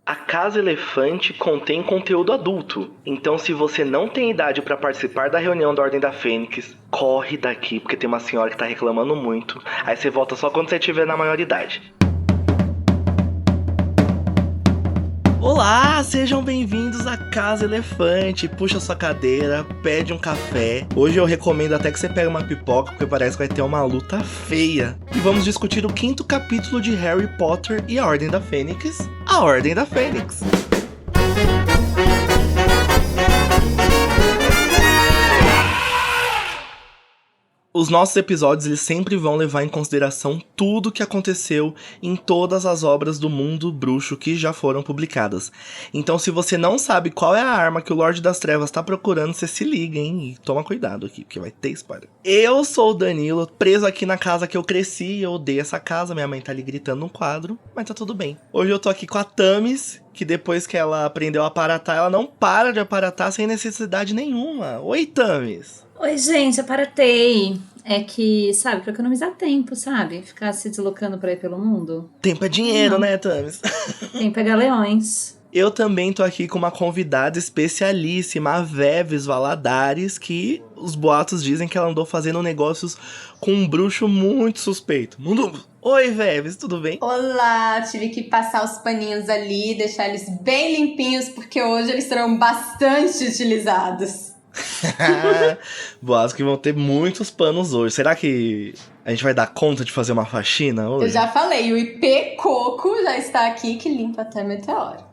A Casa Elefante contém conteúdo adulto, então se você não tem idade pra participar da reunião da Ordem da Fênix, corre daqui, porque tem uma senhora que tá reclamando muito. Aí você volta só quando você estiver na maioridade. Olá, sejam bem-vindos à Casa Elefante. Puxa sua cadeira, pede um café. Hoje eu recomendo até que você pegue uma pipoca, porque parece que vai ter uma luta feia. E vamos discutir o 5º capítulo de Harry Potter e a Ordem da Fênix, a Ordem da Fênix. Os nossos episódios eles sempre vão levar em consideração tudo que aconteceu em todas as obras do mundo bruxo que já foram publicadas. Então, se você não sabe qual é a arma que o Lorde das Trevas tá procurando, você se liga, hein? E toma cuidado aqui, porque vai ter spoiler. Eu sou o Danilo, preso aqui na casa que eu cresci. Eu odeio essa casa, minha mãe tá ali gritando no quadro, mas tá tudo bem. Hoje eu tô aqui com a Thames, que depois que ela aprendeu a aparatar, ela não para de aparatar sem necessidade nenhuma. Oi, Thames! Oi, gente, aparatei. É que, sabe, pra economizar tempo, sabe? Ficar se deslocando por aí pelo mundo. Tempo é dinheiro, né, Thames? Tempo é galeões. Eu também tô aqui com uma convidada especialíssima, a Veves Valadares, que os boatos dizem que ela andou fazendo negócios com um bruxo muito suspeito. Oi, Veves, tudo bem? Olá, tive que passar os paninhos ali, deixar eles bem limpinhos, porque hoje eles serão bastante utilizados. Boatos que vão ter muitos panos hoje. Será que a gente vai dar conta de fazer uma faxina hoje? Eu já falei, o IP Coco já está aqui que limpa até meteoro.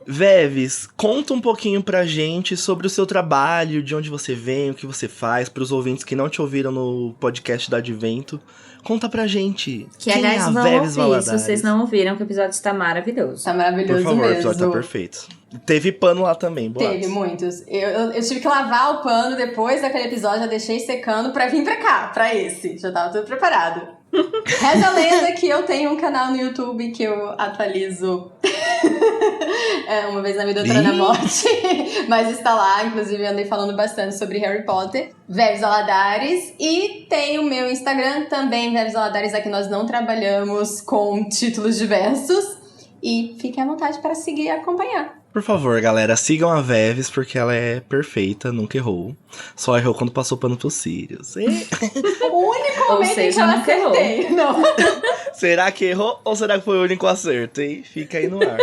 Veves, conta um pouquinho pra gente sobre o seu trabalho, de onde você vem, o que você faz, pros ouvintes que não te ouviram no podcast do Advento. Conta pra gente. Que aliás, é a vão Veves ouvir, Valadares? se vocês não ouviram, que o episódio está maravilhoso. Tá maravilhoso Por favor, mesmo. o episódio tá perfeito. Teve pano lá também, boatos. Teve muitos. Eu tive que lavar o pano depois daquele episódio, já deixei secando pra vir pra cá, pra esse. Já tava tudo preparado. Reza a lenda que eu tenho um canal no YouTube que eu atualizo uma vez na vida, outra na morte. Mas está lá, inclusive eu andei falando bastante sobre Harry Potter. Veves Valadares. E tem o meu Instagram também, Veves Valadares. Aqui nós não trabalhamos com títulos diversos. E fiquem à vontade para seguir e acompanhar. Por favor, galera, sigam a Veves, porque ela é perfeita, nunca errou. Só errou quando passou pano pros Sirius. O único momento em que eu acertei. Não. Será que errou ou será que foi o único acerto, hein? Fica aí no ar.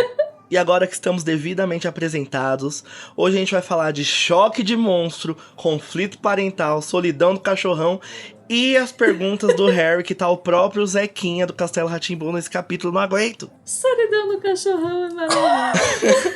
E agora que estamos devidamente apresentados, hoje a gente vai falar de choque de monstro, conflito parental, solidão do cachorrão e as perguntas do Harry, que tá o próprio Zequinha do Castelo Rá-Tim-Bum nesse capítulo. Não aguento. Solidão do cachorrão é maravilhoso.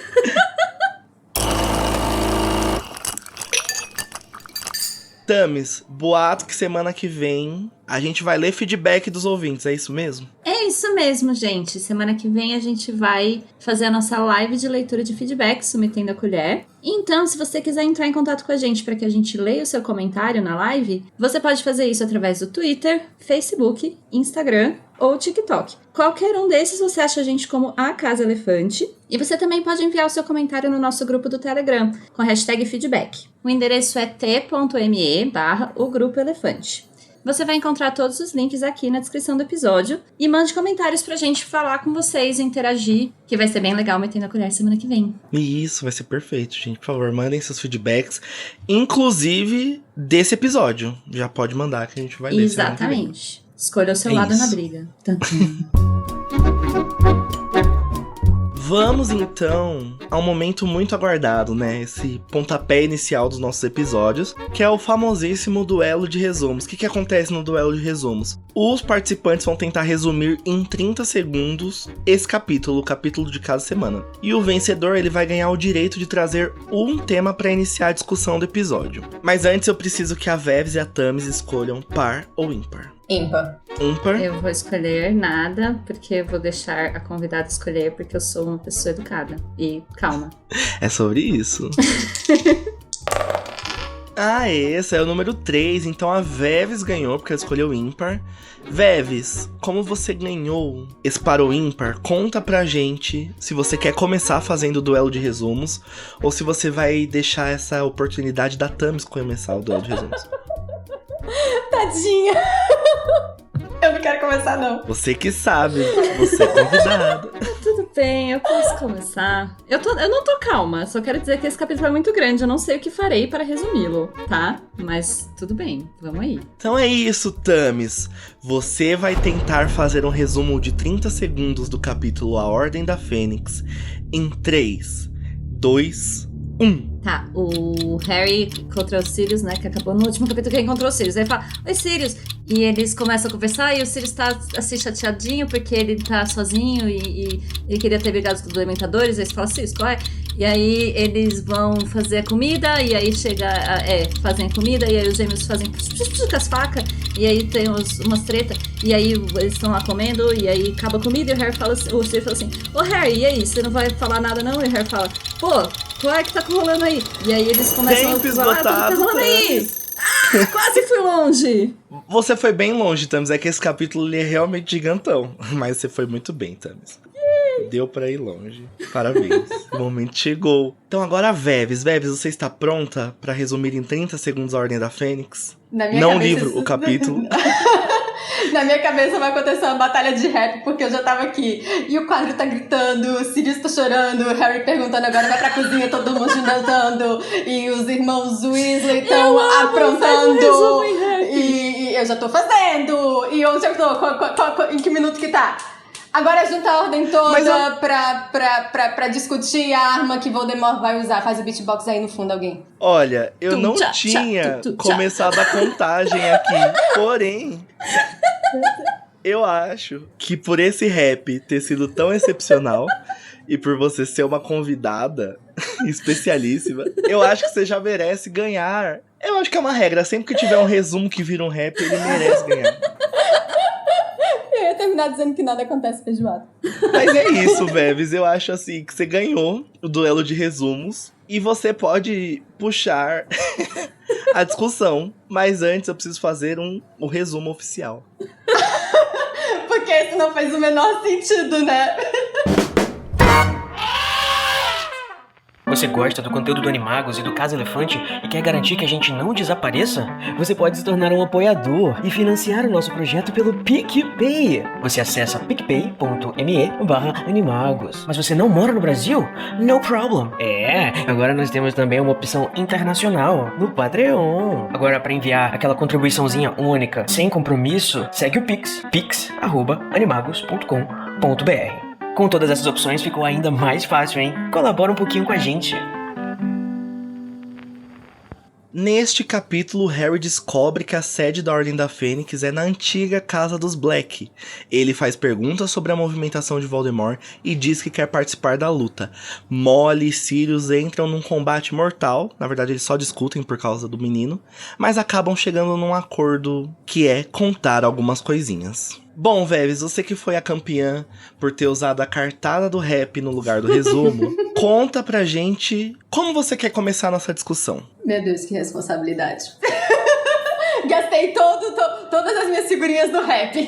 Thames, boato que semana que vem a gente vai ler feedback dos ouvintes, é isso mesmo? É isso mesmo, gente. Semana que vem a gente vai fazer a nossa live de leitura de feedback, Submetendo a Colher. Então, se você quiser entrar em contato com a gente para que a gente leia o seu comentário na live, você pode fazer isso através do Twitter, Facebook, Instagram ou TikTok. Qualquer um desses você acha a gente como a Casa Elefante. E você também pode enviar o seu comentário no nosso grupo do Telegram, com a hashtag feedback. O endereço é t.me/o Grupo Elefante. Você vai encontrar todos os links aqui na descrição do episódio. E mande comentários pra gente falar com vocês, interagir, que vai ser bem legal Metendo a Colher semana que vem. Isso, vai ser perfeito, gente. Por favor, mandem seus feedbacks, inclusive desse episódio. Já pode mandar que a gente vai ler. Exatamente. Escolha o seu lado na briga. Vamos então a um momento muito aguardado, né? Esse pontapé inicial dos nossos episódios, que é o famosíssimo duelo de resumos. O que acontece no duelo de resumos? Os participantes vão tentar resumir em 30 segundos esse capítulo, o capítulo de cada semana. E o vencedor, ele vai ganhar o direito de trazer um tema para iniciar a discussão do episódio. Mas antes eu preciso que a Veves e a Thames escolham par ou ímpar. Ímpar. Ímpar? Eu vou escolher nada, porque eu vou deixar a convidada escolher, porque eu sou uma pessoa educada. E calma. É sobre isso. Ah, esse é o número 3, então a Veves ganhou, porque ela escolheu ímpar. Veves, como você ganhou esse par ou ímpar, conta pra gente se você quer começar fazendo o duelo de resumos, ou se você vai deixar essa oportunidade da Thames começar o duelo de resumos. Tadinha. Eu não quero começar, não. Você que sabe, você é convidada. Tudo bem, eu posso começar. Eu não tô calma, só quero dizer que esse capítulo é muito grande, eu não sei o que farei para resumi-lo, tá? Mas tudo bem, vamos aí. Então é isso, Thames. Você vai tentar fazer um resumo de 30 segundos do capítulo A Ordem da Fênix em 3, 2, 1. Tá, o Harry contra os Sirius, né, que acabou no último capítulo que ele encontrou os Sirius. Aí ele fala, oi Sirius, e eles começam a conversar e o Sirius tá assim chateadinho porque ele tá sozinho e ele queria ter brigado com os Dementadores. Aí você fala, Sirius, qual é? E aí eles vão fazer a comida e aí fazem a comida e aí os gêmeos fazem com as facas e aí tem umas tretas e aí eles estão lá comendo e aí acaba a comida e o Harry fala, o Sirius fala assim, ô Harry, e aí, você não vai falar nada não? E o Harry fala, pô, qual é que tá rolando aí? E aí eles começam a falar, o que tá rolando aí? Ah, quase fui longe! Você foi bem longe, Thames. É que esse capítulo ele é realmente gigantão. Mas você foi muito bem, Thames. Deu pra ir longe. Parabéns. O momento chegou. Então agora, Veves, você está pronta pra resumir em 30 segundos a Ordem da Fênix? Não o livro, o capítulo. Na minha cabeça vai acontecer uma batalha de rap, porque eu já tava aqui. E o quadro tá gritando, o Sirius tá chorando, o Harry perguntando agora vai pra cozinha, todo mundo jantando. E os irmãos Weasley estão aprontando. E eu já tô fazendo. E onde eu tô? Em que minuto que tá? Agora junta a ordem toda pra discutir a arma que Voldemort vai usar. Faz o beatbox aí no fundo, alguém. Olha, eu não tinha começado a contagem aqui. Porém, eu acho que por esse rap ter sido tão excepcional e por você ser uma convidada especialíssima, eu acho que você já merece ganhar. Eu acho que é uma regra. Sempre que tiver um resumo que vira um rap, ele merece ganhar. Eu ia terminar dizendo que nada acontece feijoada. Mas é isso, Veves. Eu acho assim que você ganhou o duelo de resumos. E você pode puxar a discussão. Mas antes eu preciso fazer o resumo oficial. Porque isso não faz o menor sentido, né? Você gosta do conteúdo do Animagos e do Casa Elefante e quer garantir que a gente não desapareça? Você pode se tornar um apoiador e financiar o nosso projeto pelo PicPay. Você acessa picpay.me/animagos. Mas você não mora no Brasil? No problem. Agora nós temos também uma opção internacional no Patreon. Agora, para enviar aquela contribuiçãozinha única, sem compromisso, segue o Pix, pix@animagos.com.br. Com todas essas opções ficou ainda mais fácil, hein? Colabora um pouquinho com a gente. Neste capítulo, Harry descobre que a sede da Ordem da Fênix é na antiga Casa dos Black. Ele faz perguntas sobre a movimentação de Voldemort e diz que quer participar da luta. Molly e Sirius entram num combate mortal. Na verdade, eles só discutem por causa do menino, mas acabam chegando num acordo que é contar algumas coisinhas. Bom, Veves, você que foi a campeã por ter usado a cartada do rap no lugar do resumo, conta pra gente como você quer começar a nossa discussão. Meu Deus, que responsabilidade. Gastei todas as minhas figurinhas no rap.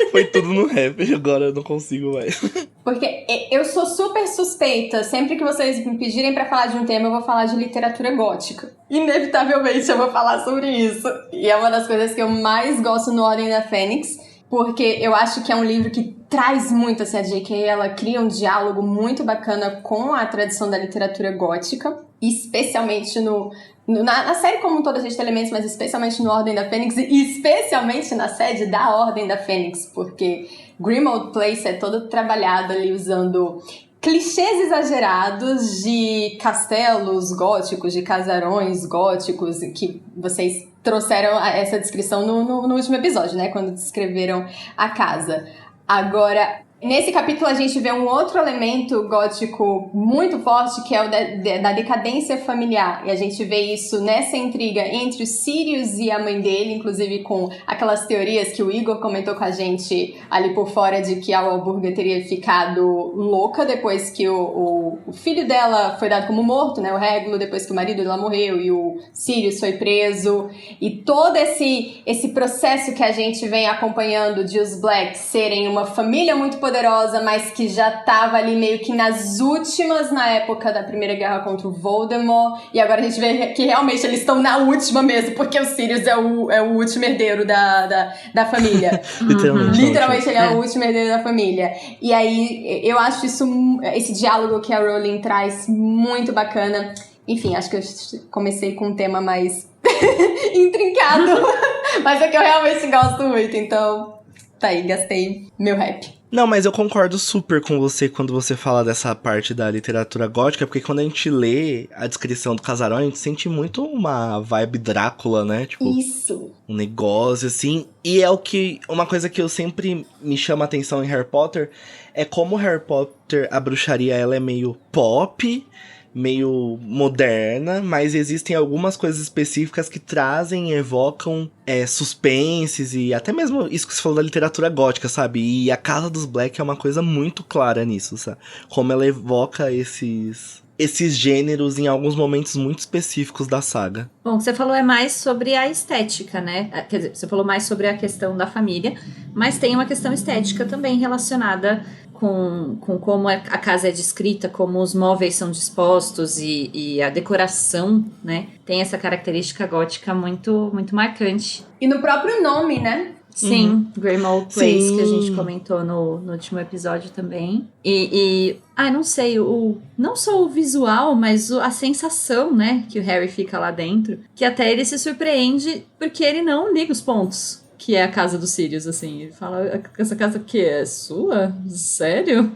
Foi tudo no rap, agora eu não consigo mais. Porque eu sou super suspeita. Sempre que vocês me pedirem pra falar de um tema, eu vou falar de literatura gótica. Inevitavelmente eu vou falar sobre isso. E é uma das coisas que eu mais gosto no Ordem da Fênix. Porque eu acho que é um livro que traz muito, assim, a J.K. ela cria um diálogo muito bacana com a tradição da literatura gótica, especialmente na série como um todo, a gente tem elementos, mas especialmente no Ordem da Fênix, e especialmente na sede da Ordem da Fênix, porque Grimmauld Place é todo trabalhado ali usando clichês exagerados de castelos góticos, de casarões góticos, que vocês trouxeram essa descrição no último episódio, né? Quando descreveram a casa. Agora, nesse capítulo a gente vê um outro elemento gótico muito forte, que é o da decadência familiar. E a gente vê isso nessa intriga entre o Sirius e a mãe dele, inclusive com aquelas teorias que o Igor comentou com a gente ali por fora, de que a Walburga teria ficado louca depois que o filho dela foi dado como morto, né? O Regulo, depois que o marido dela morreu e o Sirius foi preso. E todo esse processo que a gente vem acompanhando de os Blacks serem uma família muito poderosa poderosa, mas que já tava ali meio que nas últimas na época da Primeira Guerra contra o Voldemort. E agora a gente vê que realmente eles estão na última mesmo, porque o Sirius é o último herdeiro da família. Literalmente ele é o último herdeiro da família. E aí eu acho esse diálogo que a Rowling traz muito bacana. Enfim, acho que eu comecei com um tema mais intrincado, mas é que eu realmente gosto muito, então tá aí, gastei meu rap. Não, mas eu concordo super com você quando você fala dessa parte da literatura gótica, porque quando a gente lê a descrição do casarão, a gente sente muito uma vibe Drácula, né? Tipo, isso. Um negócio assim. E é uma coisa que eu sempre me chama a atenção em Harry Potter, é como Harry Potter, a bruxaria, ela é meio pop, meio moderna, mas existem algumas coisas específicas que trazem e evocam suspenses e até mesmo isso que você falou da literatura gótica, sabe? E a Casa dos Black é uma coisa muito clara nisso, sabe? Como ela evoca esses gêneros em alguns momentos muito específicos da saga. Bom, o que você falou é mais sobre a estética, né? Quer dizer, você falou mais sobre a questão da família, mas tem uma questão estética também relacionada com como a casa é descrita, como os móveis são dispostos e a decoração, né? Tem essa característica gótica muito, muito marcante. E no próprio nome, né? Sim, Grimmauld Place, Sim. que a gente comentou no último episódio também. Não sei, não só o visual, mas a sensação, né, que o Harry fica lá dentro, que até ele se surpreende porque ele não liga os pontos, que é a casa do Sirius, assim. Ele fala, essa casa que é sua? Sério?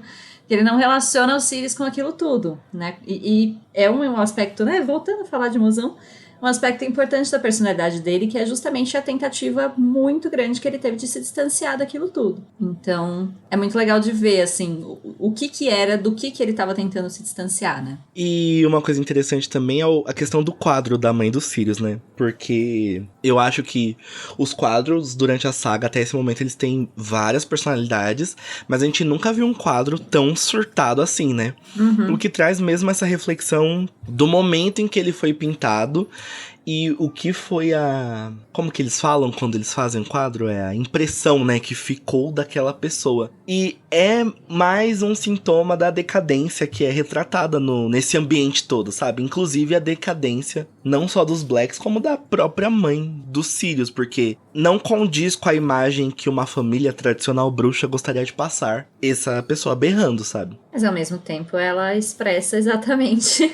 Ele não relaciona o Sirius com aquilo tudo, né? E é um aspecto, né, voltando a falar de mozão, um aspecto importante da personalidade dele, que é justamente a tentativa muito grande que ele teve de se distanciar daquilo tudo. Então, é muito legal de ver, assim, o que era, do que ele estava tentando se distanciar, né? E uma coisa interessante também é a questão do quadro da mãe dos Sirius, né? Porque eu acho que os quadros, durante a saga, até esse momento, eles têm várias personalidades, mas a gente nunca viu um quadro tão surtado assim, né? O que traz mesmo essa reflexão do momento em que ele foi pintado e o que foi como que eles falam quando eles fazem um quadro? É a impressão, né, que ficou daquela pessoa. E é mais um sintoma da decadência que é retratada nesse ambiente todo, sabe? Inclusive a decadência, não só dos Blacks, como da própria mãe dos Sirius, porque não condiz com a imagem que uma família tradicional bruxa gostaria de passar. Essa pessoa berrando, sabe? Mas ao mesmo tempo ela expressa exatamente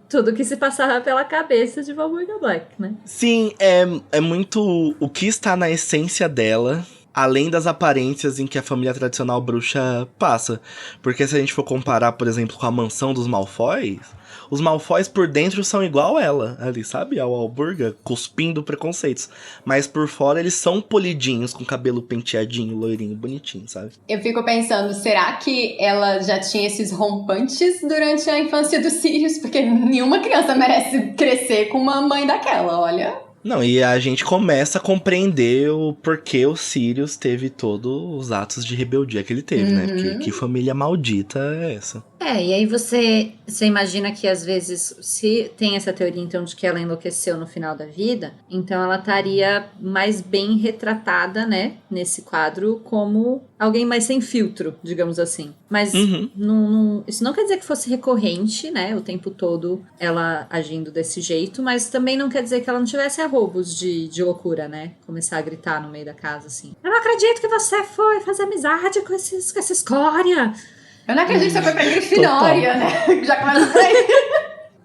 tudo que se passava pela cabeça de Valburga Black, né? Sim, é muito o que está na essência dela, além das aparências em que a família tradicional bruxa passa. Porque se a gente for comparar, por exemplo, com a mansão dos Malfoys, os Malfoys por dentro são igual ela, ali, sabe? A Walburga, cuspindo preconceitos. Mas por fora eles são polidinhos, com cabelo penteadinho, loirinho, bonitinho, sabe? Eu fico pensando, será que ela já tinha esses rompantes durante a infância dos Sirius? Porque nenhuma criança merece crescer com uma mãe daquela, olha. Não, e a gente começa a compreender o porquê o Sirius teve todos os atos de rebeldia que ele teve, né? Porque que família maldita é essa? E aí você imagina que às vezes, se tem essa teoria então de que ela enlouqueceu no final da vida, então ela estaria mais bem retratada, né, nesse quadro como alguém mais sem filtro, digamos assim. Mas isso não quer dizer que fosse recorrente, né, o tempo todo ela agindo desse jeito, mas também não quer dizer que ela não tivesse arroubos de loucura, né, começar a gritar no meio da casa, assim. Eu não acredito que você foi fazer amizade com essa escória. Eu não acredito que você foi pra Grifinória, né? Já começa por aí.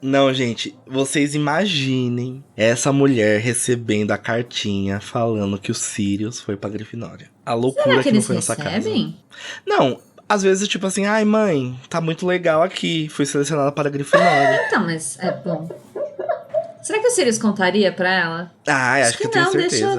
Não, gente, vocês imaginem essa mulher recebendo a cartinha falando que o Sirius foi pra Grifinória. A loucura que não foi nessa casa. Não, às vezes tipo assim, ai mãe, tá muito legal aqui, fui selecionada para a Grifinória. Então, mas é bom. Será que o Sirius contaria pra ela? Acho que tenho certeza.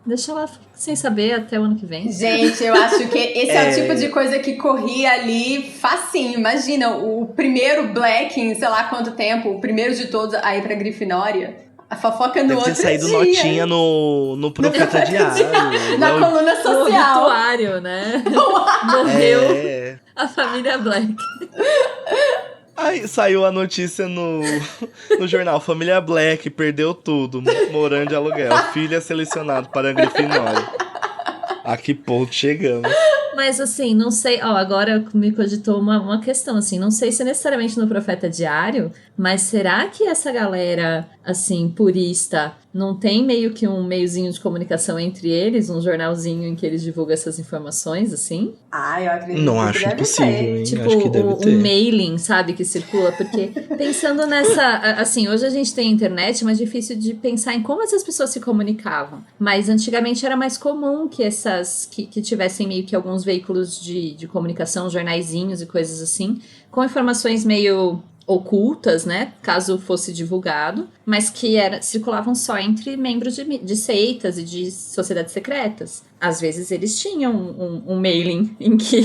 Deixa ela sem saber até o ano que vem. Gente, eu acho que esse é o tipo de coisa que corria ali facinho. Imagina, o primeiro Black em sei lá quanto tempo, o primeiro de todos a ir pra Grifinória. A fofoca no Deve outro ter saído dia. notinha no Profeta Diário. Na coluna No social. obituário, né? Morreu a família Black. Aí saiu a notícia no jornal. Família Black perdeu tudo, morando de aluguel. Filho é selecionado para a Grifinória. A que ponto chegamos? Mas assim, não sei, ó, agora me cogitou uma questão, assim, não sei se necessariamente no Profeta Diário, mas será que essa galera, assim, purista, não tem meio que um meiozinho de comunicação entre eles, um jornalzinho em que eles divulgam essas informações, assim? Eu acredito Não que acho deve impossível, ter. hein? Tipo, Acho que deve ter. um mailing, sabe, que circula, porque pensando nessa, assim, hoje a gente tem internet, mas é difícil de pensar em como essas pessoas se comunicavam, mas antigamente era mais comum que que tivessem meio que alguns veículos de comunicação, jornaizinhos e coisas assim, com informações meio ocultas, né, caso fosse divulgado, mas que circulavam só entre membros de seitas e de sociedades secretas. Às vezes eles tinham um mailing em que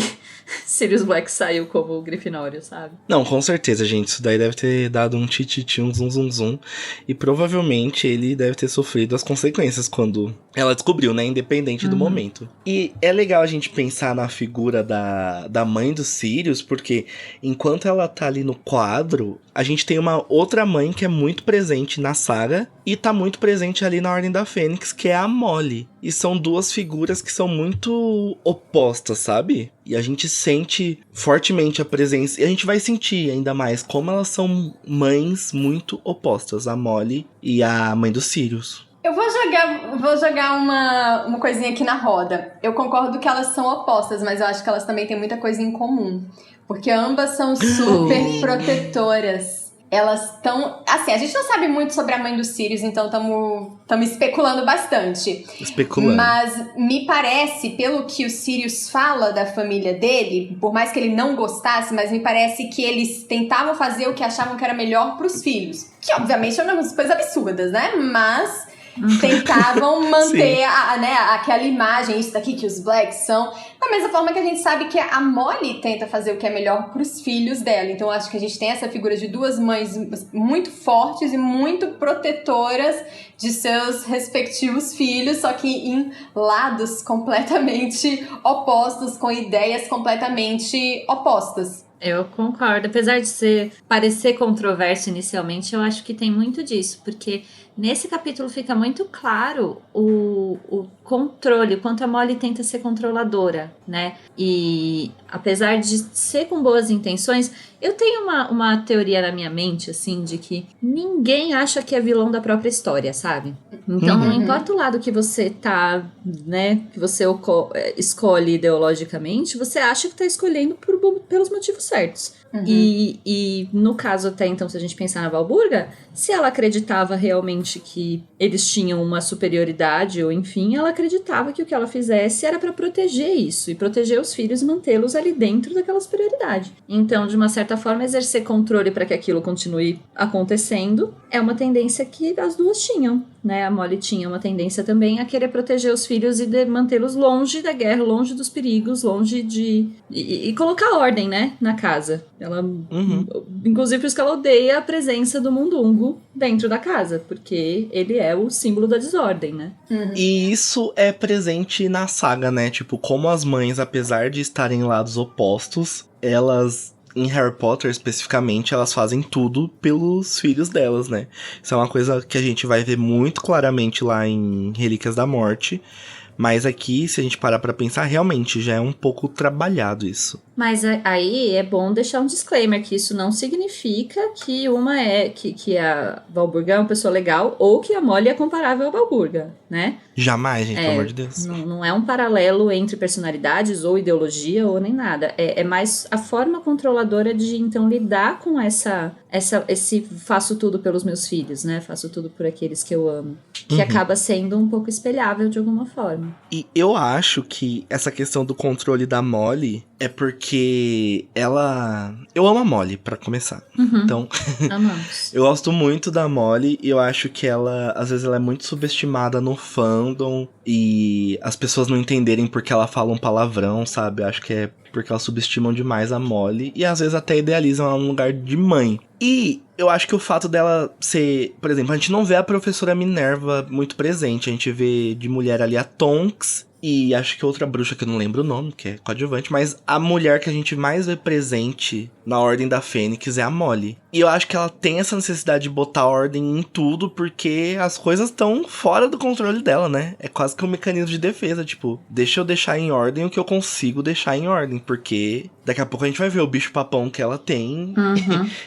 Sirius Black saiu como Grifinório, sabe? Não, com certeza, gente. Isso daí deve ter dado um tititi, um zum zum zum. E provavelmente ele deve ter sofrido as consequências quando ela descobriu, né? Independente do momento. E é legal a gente pensar na figura da mãe do Sirius, porque enquanto ela tá ali no quadro, a gente tem uma outra mãe que é muito presente na saga e tá muito presente ali na Ordem da Fênix, que é a Molly. E são duas figuras que são muito opostas, sabe? E a gente sente fortemente a presença, e a gente vai sentir ainda mais como elas são mães muito opostas, a Molly e a mãe do Sirius. Eu vou jogar uma coisinha aqui na roda. Eu concordo que elas são opostas, mas eu acho que elas também têm muita coisa em comum. Porque ambas são super protetoras. Elas estão... Assim, a gente não sabe muito sobre a mãe do Sirius, então estamos especulando bastante. Especulando. Mas me parece, pelo que o Sirius fala da família dele, por mais que ele não gostasse, mas me parece que eles tentavam fazer o que achavam que era melhor pros filhos. Que, obviamente, é uma coisa absurdas, né? Mas... tentavam manter aquela imagem, isso daqui que os Blacks são, da mesma forma que a gente sabe que a Molly tenta fazer o que é melhor pros filhos dela. Então acho que a gente tem essa figura de duas mães muito fortes e muito protetoras de seus respectivos filhos, só que em lados completamente opostos, com ideias completamente opostas. Eu concordo, apesar de parecer controverso inicialmente, eu acho que tem muito disso, porque nesse capítulo fica muito claro o controle, o quanto a Molly tenta ser controladora, né? E apesar de ser com boas intenções, eu tenho uma teoria na minha mente, assim, de que ninguém acha que é vilão da própria história, sabe? Então, não importa o lado que você tá, né, que você escolhe ideologicamente, você acha que tá escolhendo pelos motivos certos. E no caso até então, se a gente pensar na Valburga, se ela acreditava realmente que eles tinham uma superioridade, ou enfim, ela acreditava que o que ela fizesse era pra proteger isso, e proteger os filhos e mantê-los ali dentro daquela superioridade. Então, de uma certa forma, exercer controle para que aquilo continue acontecendo é uma tendência que as duas tinham, né? A Molly tinha uma tendência também a querer proteger os filhos e mantê-los longe da guerra, longe dos perigos, longe e colocar ordem, né, na casa. Ela, inclusive, por isso que ela odeia a presença do Mundungo dentro da casa, porque ele é o símbolo da desordem, né? E isso é presente na saga, né? Tipo, como as mães, apesar de estarem em lados opostos, elas... Em Harry Potter, especificamente, elas fazem tudo pelos filhos delas, né? Isso é uma coisa que a gente vai ver muito claramente lá em Relíquias da Morte. Mas aqui, se a gente parar pra pensar, realmente já é um pouco trabalhado isso. Mas aí é bom deixar um disclaimer, que isso não significa que que a Valburga é uma pessoa legal ou que a Molly é comparável à Valburga, né? Jamais, gente, pelo amor de Deus. Não é um paralelo entre personalidades ou ideologia ou nem nada. É mais a forma controladora de, então, lidar com esse faço tudo pelos meus filhos, né? Faço tudo por aqueles que eu amo. Que acaba sendo um pouco espelhável de alguma forma. E eu acho que essa questão do controle da Molly é porque ela... Eu amo a Molly, pra começar. Então, Amamos. eu gosto muito da Molly e eu acho que ela, às vezes, ela é muito subestimada no fandom e as pessoas não entenderem porque ela fala um palavrão, sabe? Eu acho que é porque elas subestimam demais a Molly e às vezes até idealizam ela num lugar de mãe. E eu acho que o fato dela ser... Por exemplo, a gente não vê a professora Minerva muito presente. A gente vê de mulher ali a Tonks e acho que outra bruxa que eu não lembro o nome, que é coadjuvante, mas a mulher que a gente mais vê presente na Ordem da Fênix é a Molly. E eu acho que ela tem essa necessidade de botar ordem em tudo, porque as coisas estão fora do controle dela, né? É quase que um mecanismo de defesa, tipo, deixa eu deixar em ordem o que eu consigo deixar em ordem, porque daqui a pouco a gente vai ver o bicho-papão que ela tem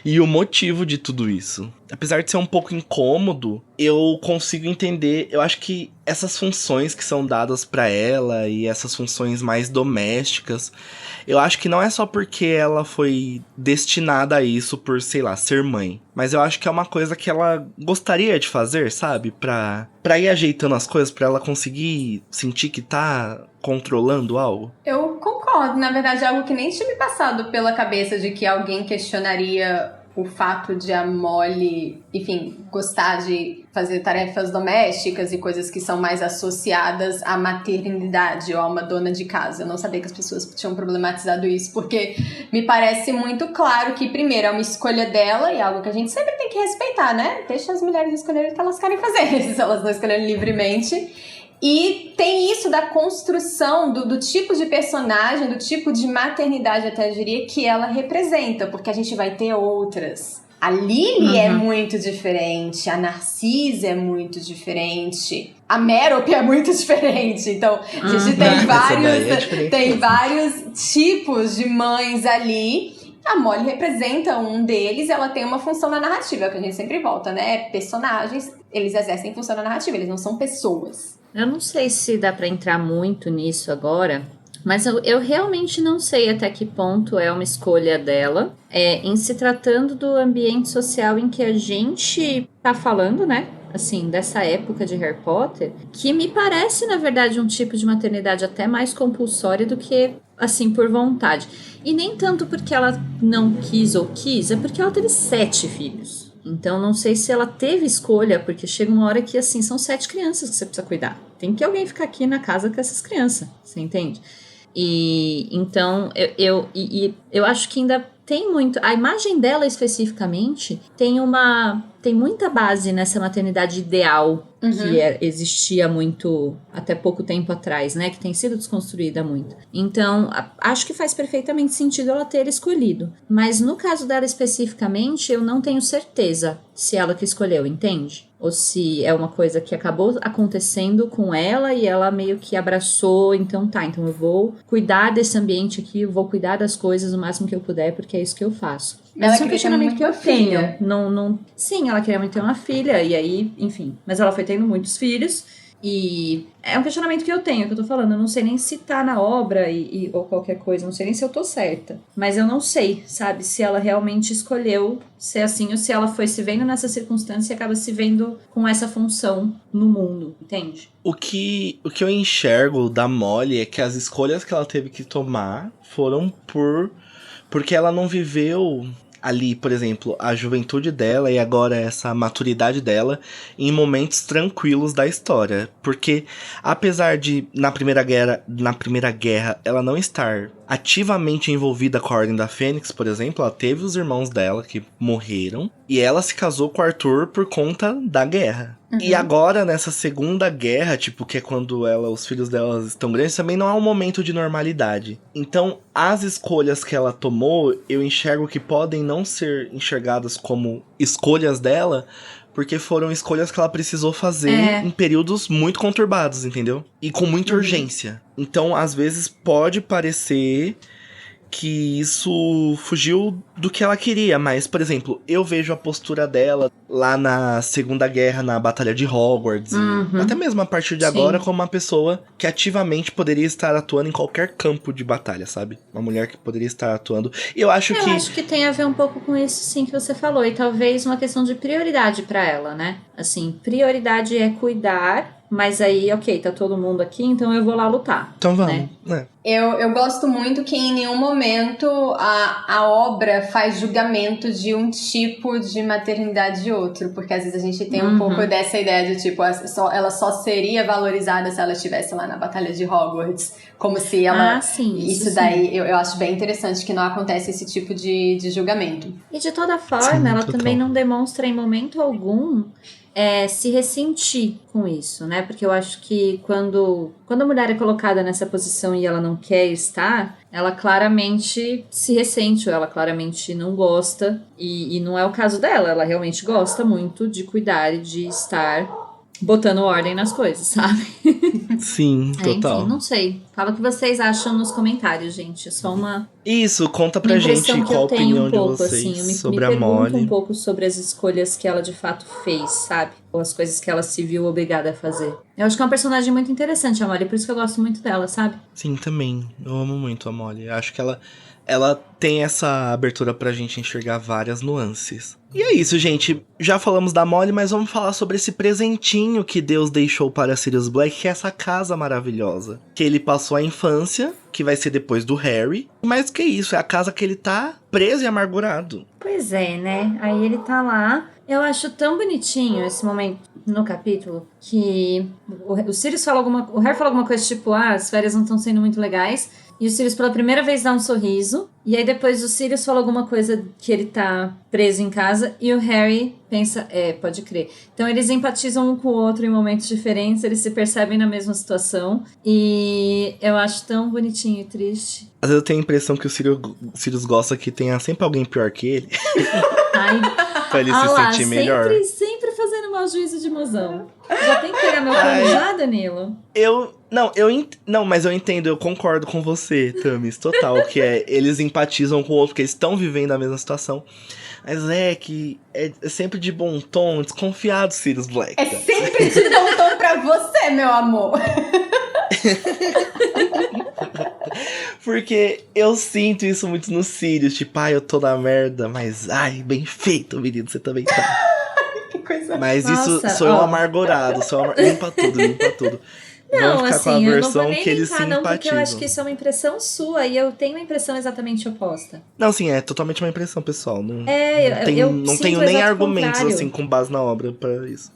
e o motivo de tudo isso. Apesar de ser um pouco incômodo, eu consigo entender, eu acho que essas funções que são dadas pra ela e essas funções mais domésticas, eu acho que não é só porque ela foi destinada a isso por, sei lá, ser mãe. Mas eu acho que é uma coisa que ela gostaria de fazer, sabe? Pra ir ajeitando as coisas, pra ela conseguir sentir que tá controlando algo. Eu concordo. Na verdade, é algo que nem tinha me passado pela cabeça de que alguém questionaria o fato de a Molly, enfim, gostar de fazer tarefas domésticas e coisas que são mais associadas à maternidade ou a uma dona de casa. Eu não sabia que as pessoas tinham problematizado isso, porque me parece muito claro que, primeiro, é uma escolha dela e é algo que a gente sempre tem que respeitar, né? Deixa as mulheres escolherem o que elas querem fazer, se elas não escolherem livremente. E tem isso da construção do tipo de personagem, do tipo de maternidade, até eu diria, que ela representa, porque a gente vai ter outras. A Lily é muito diferente, a Narcisa é muito diferente, a Merope é muito diferente. Então, a gente tem vários tipos de mães ali. A Molly representa um deles, ela tem uma função na narrativa, que a gente sempre volta, né? Personagens, eles exercem função na narrativa, eles não são pessoas. Eu não sei se dá pra entrar muito nisso agora, mas eu realmente não sei até que ponto é uma escolha dela, em se tratando do ambiente social em que a gente tá falando, né? Assim, dessa época de Harry Potter, que me parece, na verdade, um tipo de maternidade até mais compulsória do que, assim, por vontade. E nem tanto porque ela não quis ou quis, é porque ela teve 7 filhos. Então, não sei se ela teve escolha, porque chega uma hora que, assim, são 7 crianças que você precisa cuidar. Tem que alguém ficar aqui na casa com essas crianças, você entende? E, então, eu acho que ainda tem muito... A imagem dela, especificamente, tem muita base nessa maternidade ideal que existia muito, até pouco tempo atrás, né? Que tem sido desconstruída muito. Então, acho que faz perfeitamente sentido ela ter escolhido. Mas no caso dela especificamente, eu não tenho certeza se ela que escolheu, entende? Ou se é uma coisa que acabou acontecendo com ela e ela meio que abraçou, então eu vou cuidar desse ambiente aqui, eu vou cuidar das coisas o máximo que eu puder, porque é isso que eu faço. Mas esse é um questionamento que eu tenho. Sim, ela queria muito ter uma filha, e aí, enfim. Mas ela foi tendo muitos filhos, e é um questionamento que eu tenho, que eu tô falando. Eu não sei nem se tá na obra ou qualquer coisa, não sei nem se eu tô certa. Mas eu não sei, sabe, se ela realmente escolheu ser assim, ou se ela foi se vendo nessa circunstância e acaba se vendo com essa função no mundo, entende? O que eu enxergo da Molly é que as escolhas que ela teve que tomar foram porque ela não viveu ali, por exemplo, a juventude dela e agora essa maturidade dela em momentos tranquilos da história. Porque apesar de, na Primeira Guerra, ela não estar ativamente envolvida com a Ordem da Fênix, por exemplo, ela teve os irmãos dela que morreram e ela se casou com o Arthur por conta da guerra. E agora, nessa Segunda Guerra, tipo, que é quando os filhos dela estão grandes, também não é um momento de normalidade. Então, as escolhas que ela tomou, eu enxergo que podem não ser enxergadas como escolhas dela, porque foram escolhas que ela precisou fazer em períodos muito conturbados, entendeu? E com muita urgência. Então, às vezes, pode parecer que isso fugiu do que ela queria, mas, por exemplo, eu vejo a postura dela lá na Segunda Guerra, na Batalha de Hogwarts, e até mesmo a partir de agora, como uma pessoa que ativamente poderia estar atuando em qualquer campo de batalha, sabe? Uma mulher que poderia estar atuando. Eu acho que tem a ver um pouco com isso, sim, que você falou, e talvez uma questão de prioridade pra ela, né? Assim, prioridade é cuidar, mas aí, ok, tá todo mundo aqui, então eu vou lá lutar. Então vamos, né? Eu gosto muito que em nenhum momento a obra faz julgamento de um tipo de maternidade de outro, porque às vezes a gente tem um pouco dessa ideia de tipo, ela só seria valorizada se ela estivesse lá na Batalha de Hogwarts, como se ela... Isso daí eu acho bem interessante que não acontece esse tipo de julgamento. E de toda forma, ela também não demonstra em momento algum se ressentir com isso, né? Porque eu acho que quando a mulher é colocada nessa posição e ela não quer estar, ela claramente se ressente, ou ela claramente não gosta, e não é o caso dela, ela realmente gosta muito de cuidar e de estar botando ordem nas coisas, sabe? Sim, total. Enfim, não sei. Fala o que vocês acham nos comentários, gente. É só uma Isso, conta pra gente impressão que qual a eu tenho opinião um pouco, de vocês assim. Eu me sobre a pergunto Molly. um pouco sobre as escolhas que ela de fato fez, sabe? Ou as coisas que ela se viu obrigada a fazer. Eu acho que é uma personagem muito interessante, a Molly, por isso que eu gosto muito dela, sabe? Sim, também. Eu amo muito a Molly. Acho que ela tem essa abertura pra gente enxergar várias nuances. E é isso, gente. Já falamos da Molly, mas vamos falar sobre esse presentinho que Deus deixou para Sirius Black, que é essa casa maravilhosa. Que ele passou a infância, que vai ser depois do Harry. Mas que isso, é a casa que ele tá preso e amargurado. Pois é, né? Aí ele tá lá. Eu acho tão bonitinho esse momento no capítulo que o Sirius fala o Harry fala alguma coisa tipo, as férias não estão sendo muito legais. E o Sirius pela primeira vez dá um sorriso. E aí depois o Sirius fala alguma coisa que ele tá preso em casa. E o Harry pensa, pode crer. Então eles empatizam um com o outro em momentos diferentes. Eles se percebem na mesma situação. E eu acho tão bonitinho e triste. Às vezes eu tenho a impressão que o Sirius gosta que tenha sempre alguém pior que ele. Ai, pra ele se sentir melhor. Sempre fazendo mau juízo de mozão. Já tem que pegar meu pano já, Danilo? Mas eu entendo, eu concordo com você, Thames, total, que eles empatizam com o outro, porque eles estão vivendo a mesma situação. Mas que é sempre de bom tom, desconfiado, Sirius Black. É sempre de bom tom pra você, meu amor. Porque eu sinto isso muito no Sirius, tipo, eu tô na merda, mas, bem feito, menino, você também tá. Que coisa. Mas Nossa, isso sou eu amargurado, limpa tudo. Não, Vamos ficar assim, com a eu não versão vou nem que eles linkar, não, porque eu acho simpatizam. que isso é uma impressão sua e eu tenho uma impressão exatamente oposta. Não, sim, é totalmente uma impressão, pessoal. Não eu tenho sinto o nem exato argumentos, contrário. assim, com base na obra pra isso.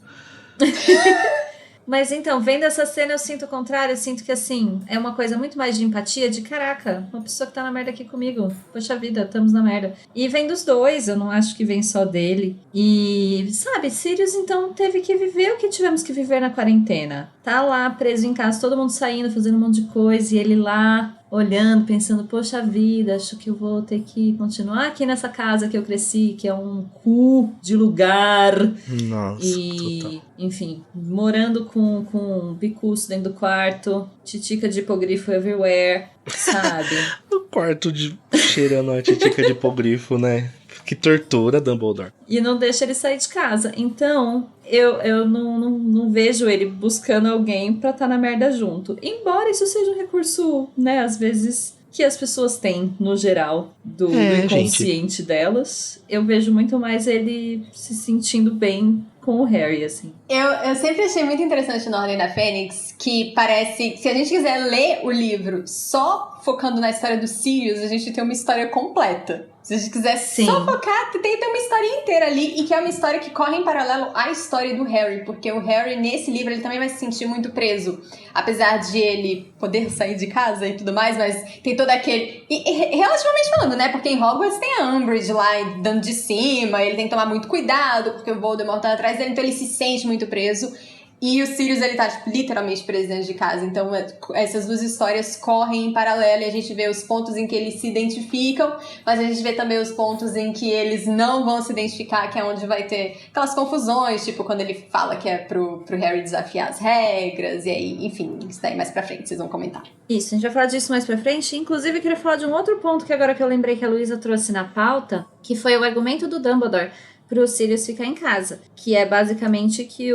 Mas então, vendo essa cena, eu sinto o contrário. Eu sinto que, assim, é uma coisa muito mais de empatia, de caraca, uma pessoa que tá na merda aqui comigo. Poxa vida, estamos na merda. E vem dos dois, eu não acho que vem só dele. E, sabe, Sirius, então, teve que viver o que tivemos que viver na quarentena. Tá lá, preso em casa, todo mundo saindo, fazendo um monte de coisa, e ele lá, olhando, pensando, poxa vida, acho que eu vou ter que continuar aqui nessa casa que eu cresci, que é um cu de lugar. Nossa, total. E, enfim, morando com um picuço dentro do quarto, titica de hipogrifo everywhere, sabe? No quarto cheirando a titica de hipogrifo, né? Que tortura, Dumbledore. E não deixa ele sair de casa. Então, eu não vejo ele buscando alguém pra estar na merda junto. Embora isso seja um recurso, né, às vezes, que as pessoas têm, no geral, do inconsciente delas. Eu vejo muito mais ele se sentindo bem com o Harry, assim. Eu sempre achei muito interessante na Ordem da Fênix que parece que se a gente quiser ler o livro só focando na história do Sirius, a gente tem uma história completa. Se a gente quiser só focar, tem que ter uma história inteira ali, e que é uma história que corre em paralelo à história do Harry, porque o Harry, nesse livro, ele também vai se sentir muito preso. Apesar de ele poder sair de casa e tudo mais, mas tem todo aquele... E relativamente falando, né? Porque em Hogwarts tem a Umbridge lá dando de cima, ele tem que tomar muito cuidado, porque o Voldemort tá atrás dele, então ele se sente muito preso. E o Sirius, ele tá, tipo, literalmente preso dentro de casa. Então, essas duas histórias correm em paralelo e a gente vê os pontos em que eles se identificam, mas a gente vê também os pontos em que eles não vão se identificar, que é onde vai ter aquelas confusões, tipo, quando ele fala que é pro Harry desafiar as regras, e aí, enfim, isso daí mais pra frente, vocês vão comentar. Isso, a gente vai falar disso mais pra frente. Inclusive, eu queria falar de um outro ponto que agora que eu lembrei que a Luísa trouxe na pauta, que foi o argumento do Dumbledore pro Sirius ficar em casa, que é basicamente que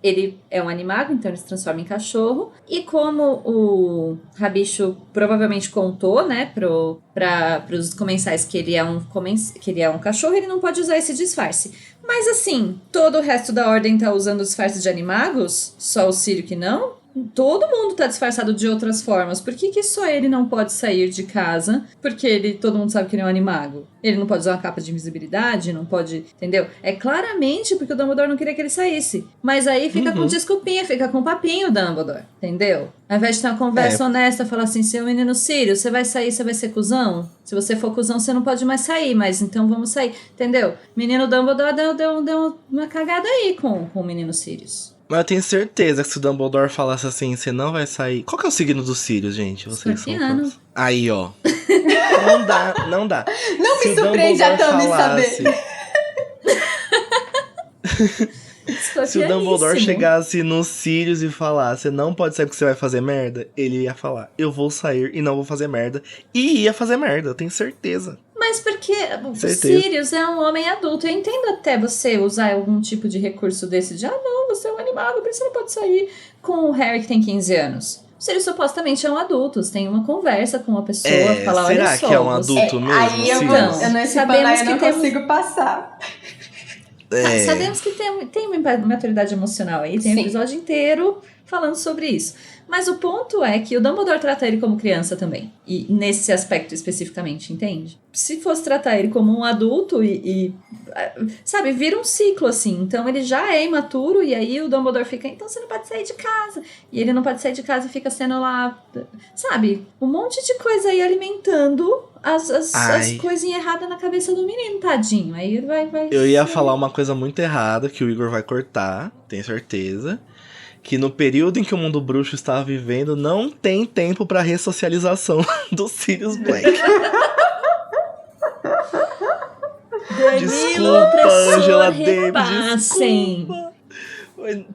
ele é um animago, então ele se transforma em cachorro, e como o Rabicho provavelmente contou, né, pros comensais que ele é um cachorro, ele não pode usar esse disfarce. Mas assim, todo o resto da ordem tá usando o disfarce de animagos, só o Sírio que não? Todo mundo tá disfarçado de outras formas. Por que só ele não pode sair de casa? Porque todo mundo sabe que ele é um animago. Ele não pode usar uma capa de invisibilidade, não pode... Entendeu? É claramente porque o Dumbledore não queria que ele saísse. Mas aí fica com desculpinha, fica com papinho o Dumbledore. Entendeu? Ao invés de ter uma conversa honesta, falar assim, seu menino Sirius, você vai sair, você vai ser cuzão? Se você for cuzão, você não pode mais sair, mas então vamos sair. Entendeu? Menino Dumbledore deu uma cagada aí com o menino Sirius. Mas eu tenho certeza que se o Dumbledore falasse assim, você não vai sair... Qual que é o signo dos Sirius, gente? Vocês são fãs. Aí, ó. Não dá. Não me surpreende a Tami saber. Se o Dumbledore chegasse nos Sirius e falasse, você não pode sair porque você vai fazer merda, ele ia falar, eu vou sair e não vou fazer merda. E ia fazer merda, eu tenho certeza. Mas porque o Sirius é um homem adulto. Eu entendo até você usar algum tipo de recurso desse de, não, você é um animado, por isso você não pode sair com o Harry que tem 15 anos. O Sirius supostamente é um adulto, você tem uma conversa com uma pessoa, falar, olha só... Será que é um adulto mesmo? Aí eu não consigo passar. Sabemos que tem uma maturidade emocional aí, tem um episódio inteiro falando sobre isso. Mas o ponto é que o Dumbledore trata ele como criança também. E nesse aspecto especificamente, entende? Se fosse tratar ele como um adulto sabe, vira um ciclo assim. Então ele já é imaturo e aí o Dumbledore fica, então você não pode sair de casa. E ele não pode sair de casa e fica sendo lá, sabe? Um monte de coisa aí alimentando as coisinhas erradas na cabeça do menino, tadinho. Aí ele vai... Eu ia falar uma coisa muito errada que o Igor vai cortar, tenho certeza. Que no período em que o mundo bruxo estava vivendo, não tem tempo pra ressocialização do Sirius Black. Desculpa, Angela Davis, desculpa.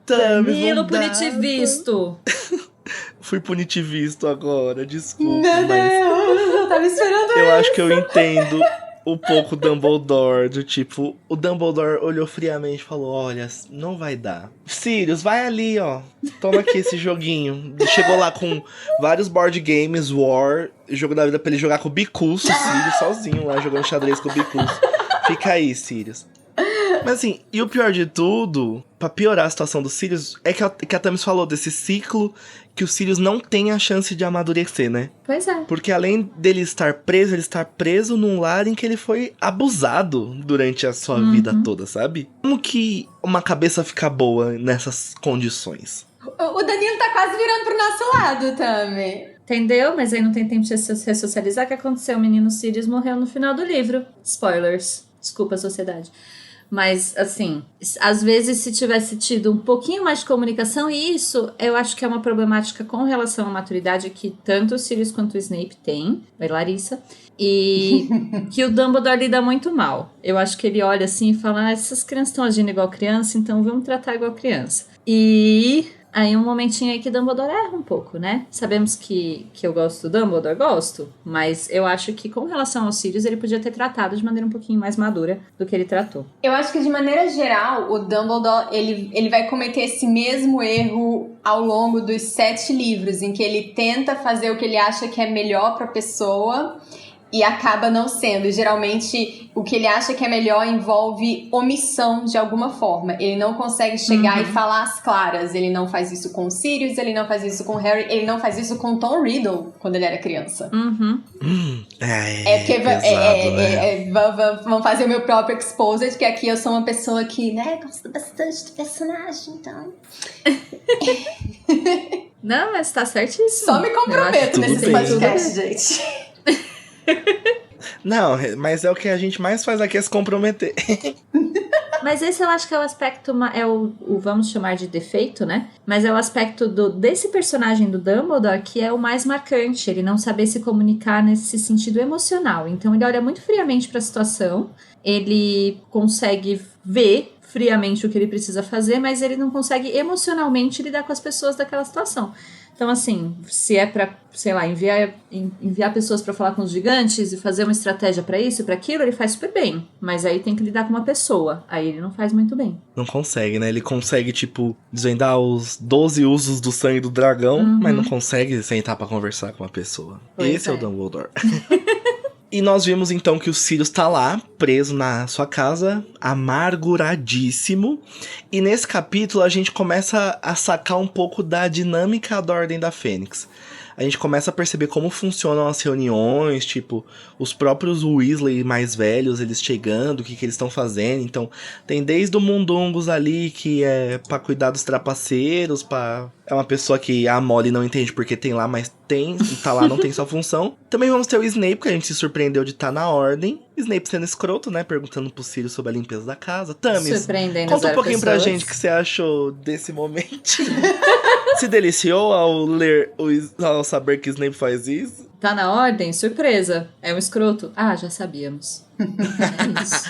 Danilo punitivisto. Fui punitivisto agora, desculpa. Meu Deus, eu tava esperando isso. Eu acho que eu entendo um pouco o Dumbledore, do tipo... O Dumbledore olhou friamente e falou, olha, não vai dar. Sirius, vai ali, ó. Toma aqui esse joguinho. Chegou lá com vários board games, War, jogo da vida pra ele jogar com o Bicuço, Sirius, sozinho lá, jogando xadrez com o Bicuço. Fica aí, Sirius. Mas assim, e o pior de tudo, pra piorar a situação do Sirius, é que a Thames falou desse ciclo que o Sirius não tem a chance de amadurecer, né? Pois é. Porque além dele estar preso, ele está preso num lar em que ele foi abusado durante a sua vida toda, sabe? Como que uma cabeça fica boa nessas condições? O Danilo tá quase virando pro nosso lado, Tami. Entendeu? Mas aí não tem tempo de se ressocializar. O que aconteceu? O menino Sirius morreu no final do livro. Spoilers. Desculpa, sociedade. Mas, assim, às vezes se tivesse tido um pouquinho mais de comunicação, e isso eu acho que é uma problemática com relação à maturidade que tanto o Sirius quanto o Snape têm, a Larissa, e que o Dumbledore lida muito mal. Eu acho que ele olha assim e fala, essas crianças estão agindo igual criança, então vamos tratar igual criança. E... aí um momentinho aí que Dumbledore erra um pouco, né? Sabemos que eu gosto do Dumbledore, gosto. Mas eu acho que com relação aos Sirius, ele podia ter tratado de maneira um pouquinho mais madura do que ele tratou. Eu acho que de maneira geral, o Dumbledore, ele vai cometer esse mesmo erro ao longo dos 7 livros, em que ele tenta fazer o que ele acha que é melhor pra pessoa... e acaba não sendo. Geralmente, o que ele acha que é melhor envolve omissão de alguma forma. Ele não consegue chegar e falar às claras. Ele não faz isso com o Sirius, ele não faz isso com o Harry, ele não faz isso com o Tom Riddle, quando ele era criança. Vamos fazer o meu próprio exposed, que aqui eu sou uma pessoa que, né, gosta bastante do personagem, então... Não, mas tá certíssimo. Só me comprometo nesse podcast, gente. Não, mas é o que a gente mais faz aqui, é se comprometer. Mas esse eu acho que é o aspecto, vamos chamar de defeito, né? Mas é o aspecto desse personagem do Dumbledore que é o mais marcante, ele não saber se comunicar nesse sentido emocional. Então ele olha muito friamente para a situação, ele consegue ver friamente o que ele precisa fazer, mas ele não consegue emocionalmente lidar com as pessoas daquela situação. Então, assim, se é pra, sei lá, enviar pessoas pra falar com os gigantes e fazer uma estratégia pra isso e pra aquilo, ele faz super bem. Mas aí tem que lidar com uma pessoa. Aí ele não faz muito bem. Não consegue, né? Ele consegue, tipo, desvendar os 12 usos do sangue do dragão, mas não consegue sentar pra conversar com uma pessoa. Esse é o Dumbledore. E nós vimos então que o Sirius tá lá, preso na sua casa, amarguradíssimo. E nesse capítulo a gente começa a sacar um pouco da dinâmica da Ordem da Fênix. A gente começa a perceber como funcionam as reuniões, tipo, os próprios Weasley mais velhos, eles chegando, o que eles estão fazendo. Então, tem desde o Mundungus ali, que é pra cuidar dos trapaceiros, é uma pessoa que a Molly não entende porque tem lá, mas tem, tá lá, não tem sua função. Também vamos ter o Snape, que a gente se surpreendeu de estar na Ordem. Snape sendo escroto, né, perguntando pro Sirius sobre a limpeza da casa. Tamis, conta um pouquinho pra gente o que você achou desse momento. Se deliciou ao saber que Snape faz isso? Tá na Ordem? Surpresa. É um escroto. Ah, já sabíamos. É isso.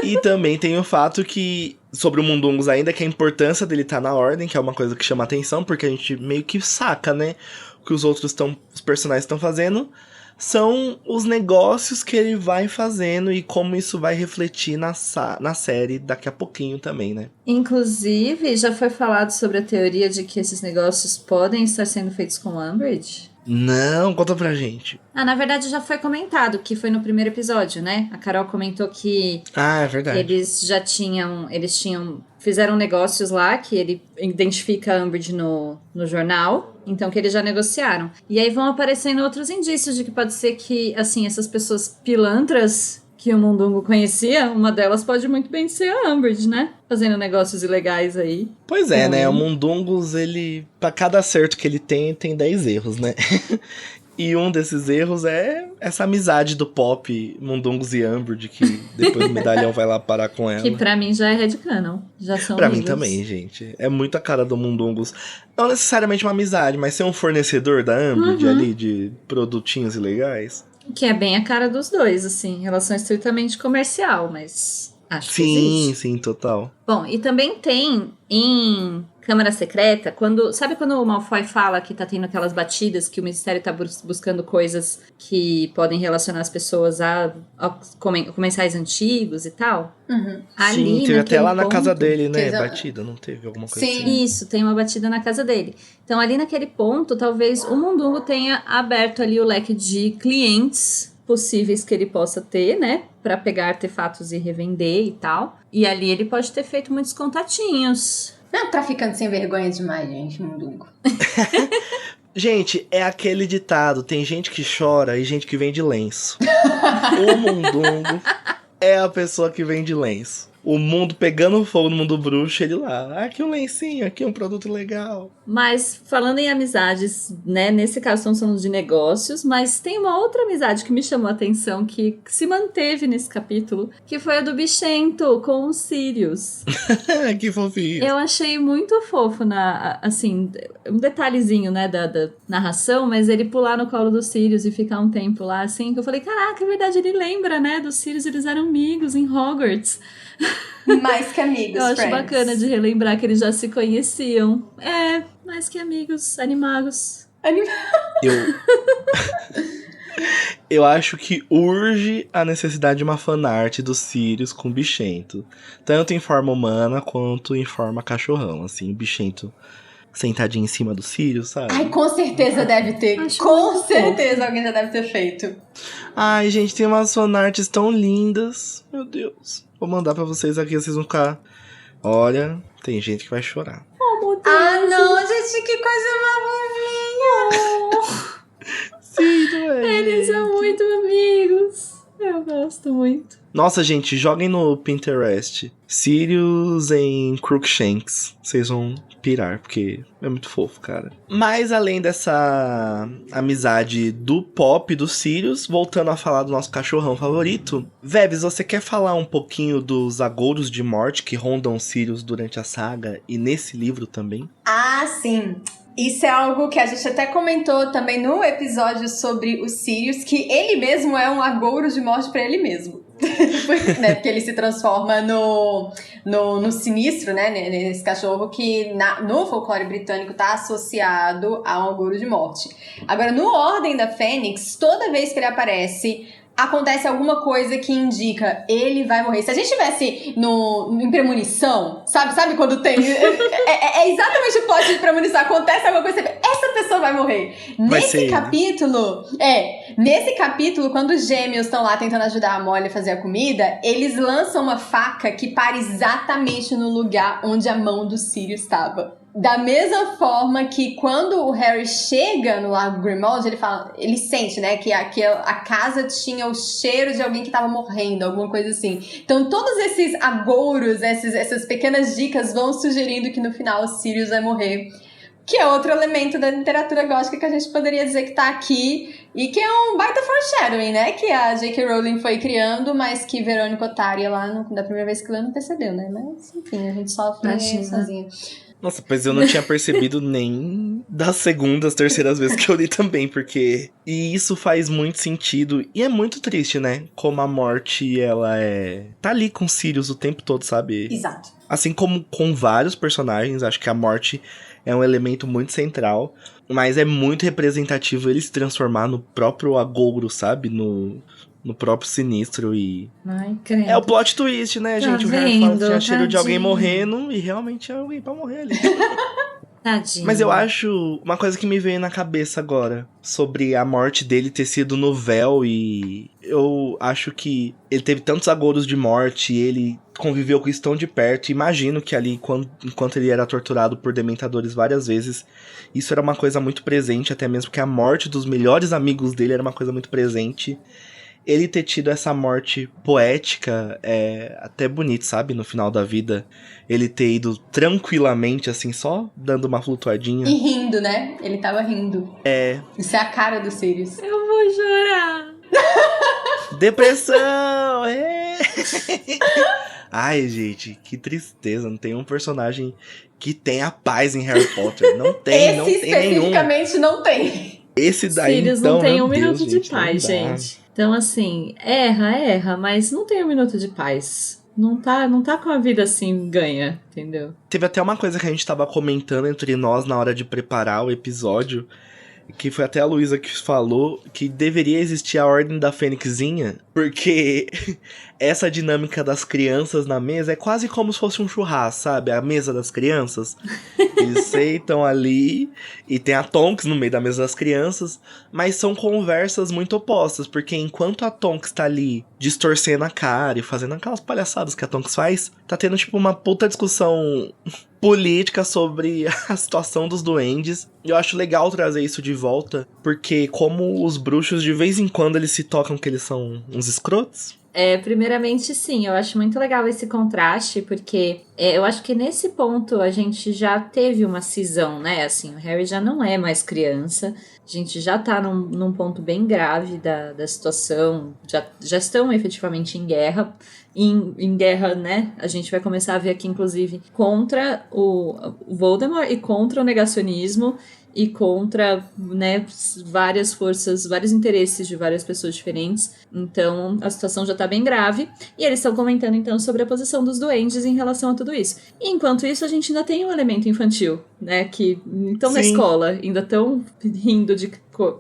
E também tem o fato que, sobre o Mundungus ainda, que a importância dele estar na Ordem, que é uma coisa que chama atenção, porque a gente meio que saca, né, o que os personagens estão fazendo, são os negócios que ele vai fazendo e como isso vai refletir na série daqui a pouquinho também, né? Inclusive, já foi falado sobre a teoria de que esses negócios podem estar sendo feitos com Umbridge? Não, conta pra gente. Na verdade já foi comentado, que foi no primeiro episódio, né? A Carol comentou que é verdade. fizeram negócios lá, que ele identifica a Umbridge no jornal, então que eles já negociaram. E aí vão aparecendo outros indícios de que pode ser que, assim, essas pessoas pilantras que o Mundungo conhecia, uma delas pode muito bem ser a Umbridge, né? Fazendo negócios ilegais aí. Pois é, né? O Mundungus, ele... Pra cada acerto que ele tem 10 erros, né? E um desses erros é essa amizade do Pop, Mundungus e Umbridge, que depois o medalhão vai lá parar com ela. Que pra mim já é headcanon. Já são pra amigos. mim também, gente. É muito a cara do Mundungus. Não necessariamente uma amizade, mas ser um fornecedor da Umbridge ali, de produtinhos ilegais. Que é bem a cara dos dois, assim. Relação estritamente comercial, mas acho que existe. Sim, total. Bom, e também tem em Câmara Secreta, sabe quando o Malfoy fala que tá tendo aquelas batidas, que o Ministério tá buscando coisas que podem relacionar as pessoas a comensais antigos e tal? Uhum. Ali, sim, teve até lá na ponto, casa dele, né? Batida, não teve alguma coisa sim. assim? Isso, tem uma batida na casa dele. Então, ali naquele ponto, talvez o Mundungo tenha aberto ali o leque de clientes possíveis que ele possa ter, né? Pra pegar artefatos e revender e tal. E ali ele pode ter feito muitos contatinhos. Não, traficante sem vergonha demais, gente, Mundungo. Gente, é aquele ditado, tem gente que chora e gente que vende lenço. O Mundungo é a pessoa que vende lenço. O mundo pegando fogo no mundo bruxo, ele lá, aqui um lencinho, aqui um produto legal. Mas, falando em amizades, né, nesse caso estamos falando de negócios, mas tem uma outra amizade que me chamou a atenção, que se manteve nesse capítulo, que foi a do Bichento com o Sirius. Que fofinho. Eu achei muito fofo, assim, um detalhezinho, né, da narração, mas ele pular no colo do Sirius e ficar um tempo lá, assim, que eu falei, caraca, é verdade, ele lembra, né, dos Sirius, eles eram amigos em Hogwarts. Mais que amigos, eu acho friends. bacana de relembrar que eles já se conheciam. Mais que amigos, animagos. Eu acho que urge a necessidade de uma fanart do Sirius com o Bichento. Tanto em forma humana quanto em forma cachorrão. Assim, o Bichento sentadinho em cima do Sirius, sabe? Ai, com certeza deve ter. Com certeza alguém já deve ter feito. Ai, gente, tem umas fanarts tão lindas. Meu Deus. Vou mandar pra vocês aqui, vocês vão ficar... Olha, tem gente que vai chorar. Oh, meu Deus. Ah, não, gente, que coisa maravilhosa. Sim, não é, Eles gente. são muito amigos. Eu gosto muito. Nossa, gente, joguem no Pinterest Sirius em Crookshanks. Vocês vão pirar, porque é muito fofo, cara. Mas além dessa amizade do Pop e do Sirius, voltando a falar do nosso cachorrão favorito, Vebs, você quer falar um pouquinho dos agouros de morte que rondam o Sirius durante a saga e nesse livro também? Ah, sim. Isso é algo que a gente até comentou também no episódio sobre o Sirius, que ele mesmo é um agouro de morte pra ele mesmo. Porque ele se transforma no sinistro, né? Nesse cachorro que no folclore britânico tá associado a um agouro de morte. Agora, no Ordem da Fênix, toda vez que ele aparece, acontece alguma coisa que indica ele vai morrer. Se a gente tivesse em premonição, sabe quando tem... é exatamente o plot de premonição. Acontece alguma coisa, essa pessoa vai morrer. Nesse capítulo, quando os gêmeos estão lá tentando ajudar a Molly a fazer a comida, eles lançam uma faca que para exatamente no lugar onde a mão do Sirius estava. Da mesma forma que quando o Harry chega no Lago Grimmauld, ele sente, né, que a casa tinha o cheiro de alguém que tava morrendo, alguma coisa assim. Então todos esses agouros, essas pequenas dicas vão sugerindo que no final o Sirius vai morrer. Que é outro elemento da literatura gótica que a gente poderia dizer que tá aqui. E que é um baita foreshadowing, né? Que a J.K. Rowling foi criando, mas que Verônica Otária lá, da primeira vez que leu, não percebeu, né? Mas, enfim, a gente sofre sozinha. Nossa, pois eu não tinha percebido nem das segundas, terceiras vezes que eu li também, porque... E isso faz muito sentido, e é muito triste, né? Como a morte, ela tá ali com Sirius o tempo todo, sabe? Exato. Assim como com vários personagens, acho que a morte é um elemento muito central, mas é muito representativo ele se transformar no próprio agouro, sabe? No próprio Sinistro e... Ai, credo. É o plot twist, né, gente? O Harry fala que tinha cheiro de alguém morrendo e realmente é alguém pra morrer ali. Tadinho. Mas eu acho uma coisa que me veio na cabeça agora sobre a morte dele ter sido no véu, e eu acho que ele teve tantos agouros de morte, ele conviveu com isso tão de perto. Imagino que ali, enquanto ele era torturado por dementadores várias vezes, isso era uma coisa muito presente, até mesmo que a morte dos melhores amigos dele era uma coisa muito presente. Ele ter tido essa morte poética é até bonito, sabe? No final da vida. Ele ter ido tranquilamente, assim, só dando uma flutuadinha. E rindo, né? Ele tava rindo. É. Isso é a cara do Sirius. Eu vou chorar. Depressão! É. Ai, gente, que tristeza. Não tem um personagem que tenha paz em Harry Potter. Não tem, não tem nenhum. Esse especificamente não tem. Esse daí, Sirius então, não tem meu um minuto Deus, de gente, paz, gente. Então, assim, erra, mas não tem um minuto de paz. Não tá com a vida assim ganha, entendeu? Teve até uma coisa que a gente tava comentando entre nós na hora de preparar o episódio, que foi até a Luísa que falou que deveria existir a Ordem da Fênixinha, porque essa dinâmica das crianças na mesa é quase como se fosse um churrasco, sabe? A mesa das crianças. Eles sentam ali e tem a Tonks no meio da mesa das crianças, mas são conversas muito opostas, porque enquanto a Tonks tá ali distorcendo a cara e fazendo aquelas palhaçadas que a Tonks faz, tá tendo tipo uma puta discussão política sobre a situação dos duendes. E eu acho legal trazer isso de volta, porque como os bruxos de vez em quando eles se tocam que eles são uns escrotos. Primeiramente, sim, eu acho muito legal esse contraste, porque eu acho que nesse ponto a gente já teve uma cisão, né? Assim, o Harry já não é mais criança, a gente já tá num ponto bem grave da situação, já estão efetivamente em guerra. Em guerra, né? A gente vai começar a ver aqui, inclusive, contra o Voldemort e contra o negacionismo e contra, né, várias forças, vários interesses de várias pessoas diferentes. Então, a situação já tá bem grave. E eles estão comentando, então, sobre a posição dos duendes em relação a tudo isso. E, enquanto isso, a gente ainda tem um elemento infantil, né? Que estão na escola, ainda estão rindo de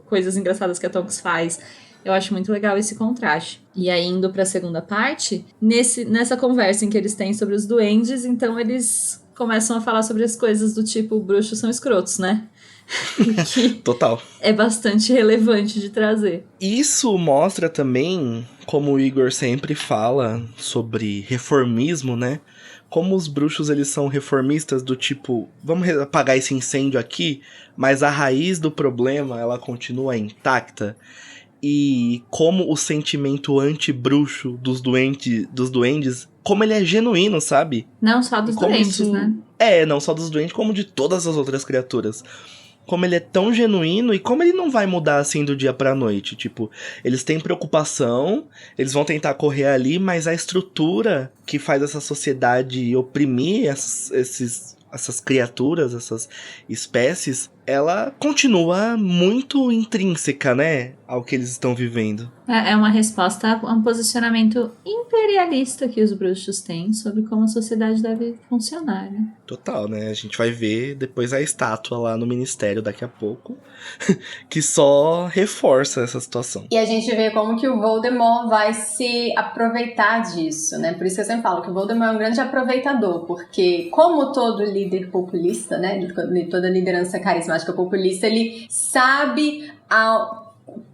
coisas engraçadas que a Tonks faz. Eu acho muito legal esse contraste. E aí, indo pra segunda parte, nessa conversa em que eles têm sobre os duendes, então eles começam a falar sobre as coisas do tipo, bruxos são escrotos, né? Total. É bastante relevante de trazer. Isso mostra também, como o Igor sempre fala sobre reformismo, né? Como os bruxos, eles são reformistas do tipo, vamos apagar esse incêndio aqui, mas a raiz do problema, ela continua intacta. E como o sentimento anti-bruxo dos duendes, como ele é genuíno, sabe? Não só dos duendes, né? Não só dos duendes, como de todas as outras criaturas. Como ele é tão genuíno e como ele não vai mudar assim do dia pra noite. Tipo, eles têm preocupação, eles vão tentar correr ali, mas a estrutura que faz essa sociedade oprimir essas criaturas, essas espécies, ela continua muito intrínseca, né, ao que eles estão vivendo. É uma resposta a um posicionamento imperialista que os bruxos têm sobre como a sociedade deve funcionar, né? Total, né? A gente vai ver depois a estátua lá no ministério daqui a pouco, que só reforça essa situação. E a gente vê como que o Voldemort vai se aproveitar disso, né? Por isso que eu sempre falo que o Voldemort é um grande aproveitador, porque como todo líder populista, né? Toda liderança carismática populista, ele sabe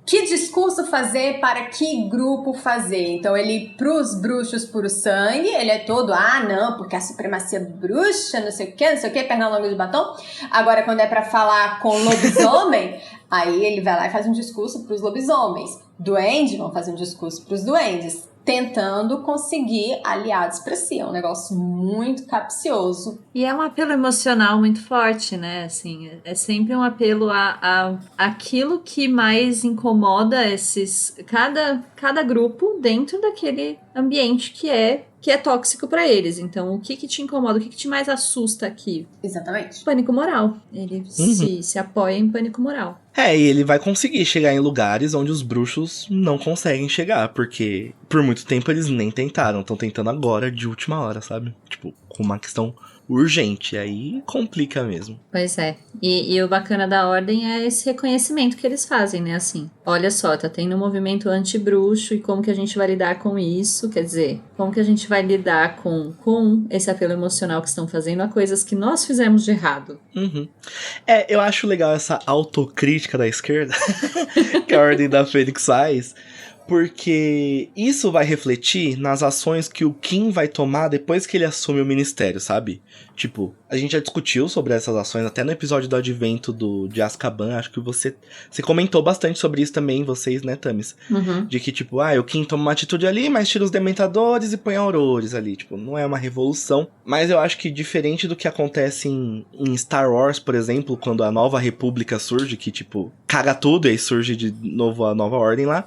que discurso fazer para que grupo fazer. Então ele, pros bruxos puro sangue, ele é todo, não, porque a supremacia bruxa, não sei o que, perna longa de batom. Agora quando é pra falar com lobisomem, aí ele vai lá e faz um discurso pros lobisomens. Duende, vão fazer um discurso pros duendes, tentando conseguir aliados pra si. É um negócio muito capcioso. E é um apelo emocional muito forte, né? Assim, é sempre um apelo a aquilo que mais incomoda cada grupo dentro daquele ambiente que é tóxico pra eles. Então, o que te incomoda? O que te mais assusta aqui? Exatamente. Pânico moral. Ele se apoia em pânico moral. E ele vai conseguir chegar em lugares onde os bruxos não conseguem chegar, porque por muito tempo eles nem tentaram, estão tentando agora, de última hora, sabe? Tipo, com uma questão urgente, aí complica mesmo. Pois é. E o bacana da ordem é esse reconhecimento que eles fazem, né? Assim, olha só, tá tendo um movimento anti-bruxo e como que a gente vai lidar com isso? Quer dizer, como que a gente vai lidar com esse apelo emocional que estão fazendo a coisas que nós fizemos de errado? Uhum. Eu acho legal essa autocrítica da esquerda que a Ordem da Fênix faz, porque isso vai refletir nas ações que o Kim vai tomar depois que ele assume o ministério, sabe? Tipo, a gente já discutiu sobre essas ações até no episódio do Advento de Azkaban. Acho que você comentou bastante sobre isso também, vocês, né, Thames? Uhum. De que, tipo, o Kim toma uma atitude ali, mas tira os dementadores e põe aurores ali. Tipo, não é uma revolução. Mas eu acho que diferente do que acontece em Star Wars, por exemplo, quando a Nova República surge, que, tipo, caga tudo e aí surge de novo a Nova Ordem lá.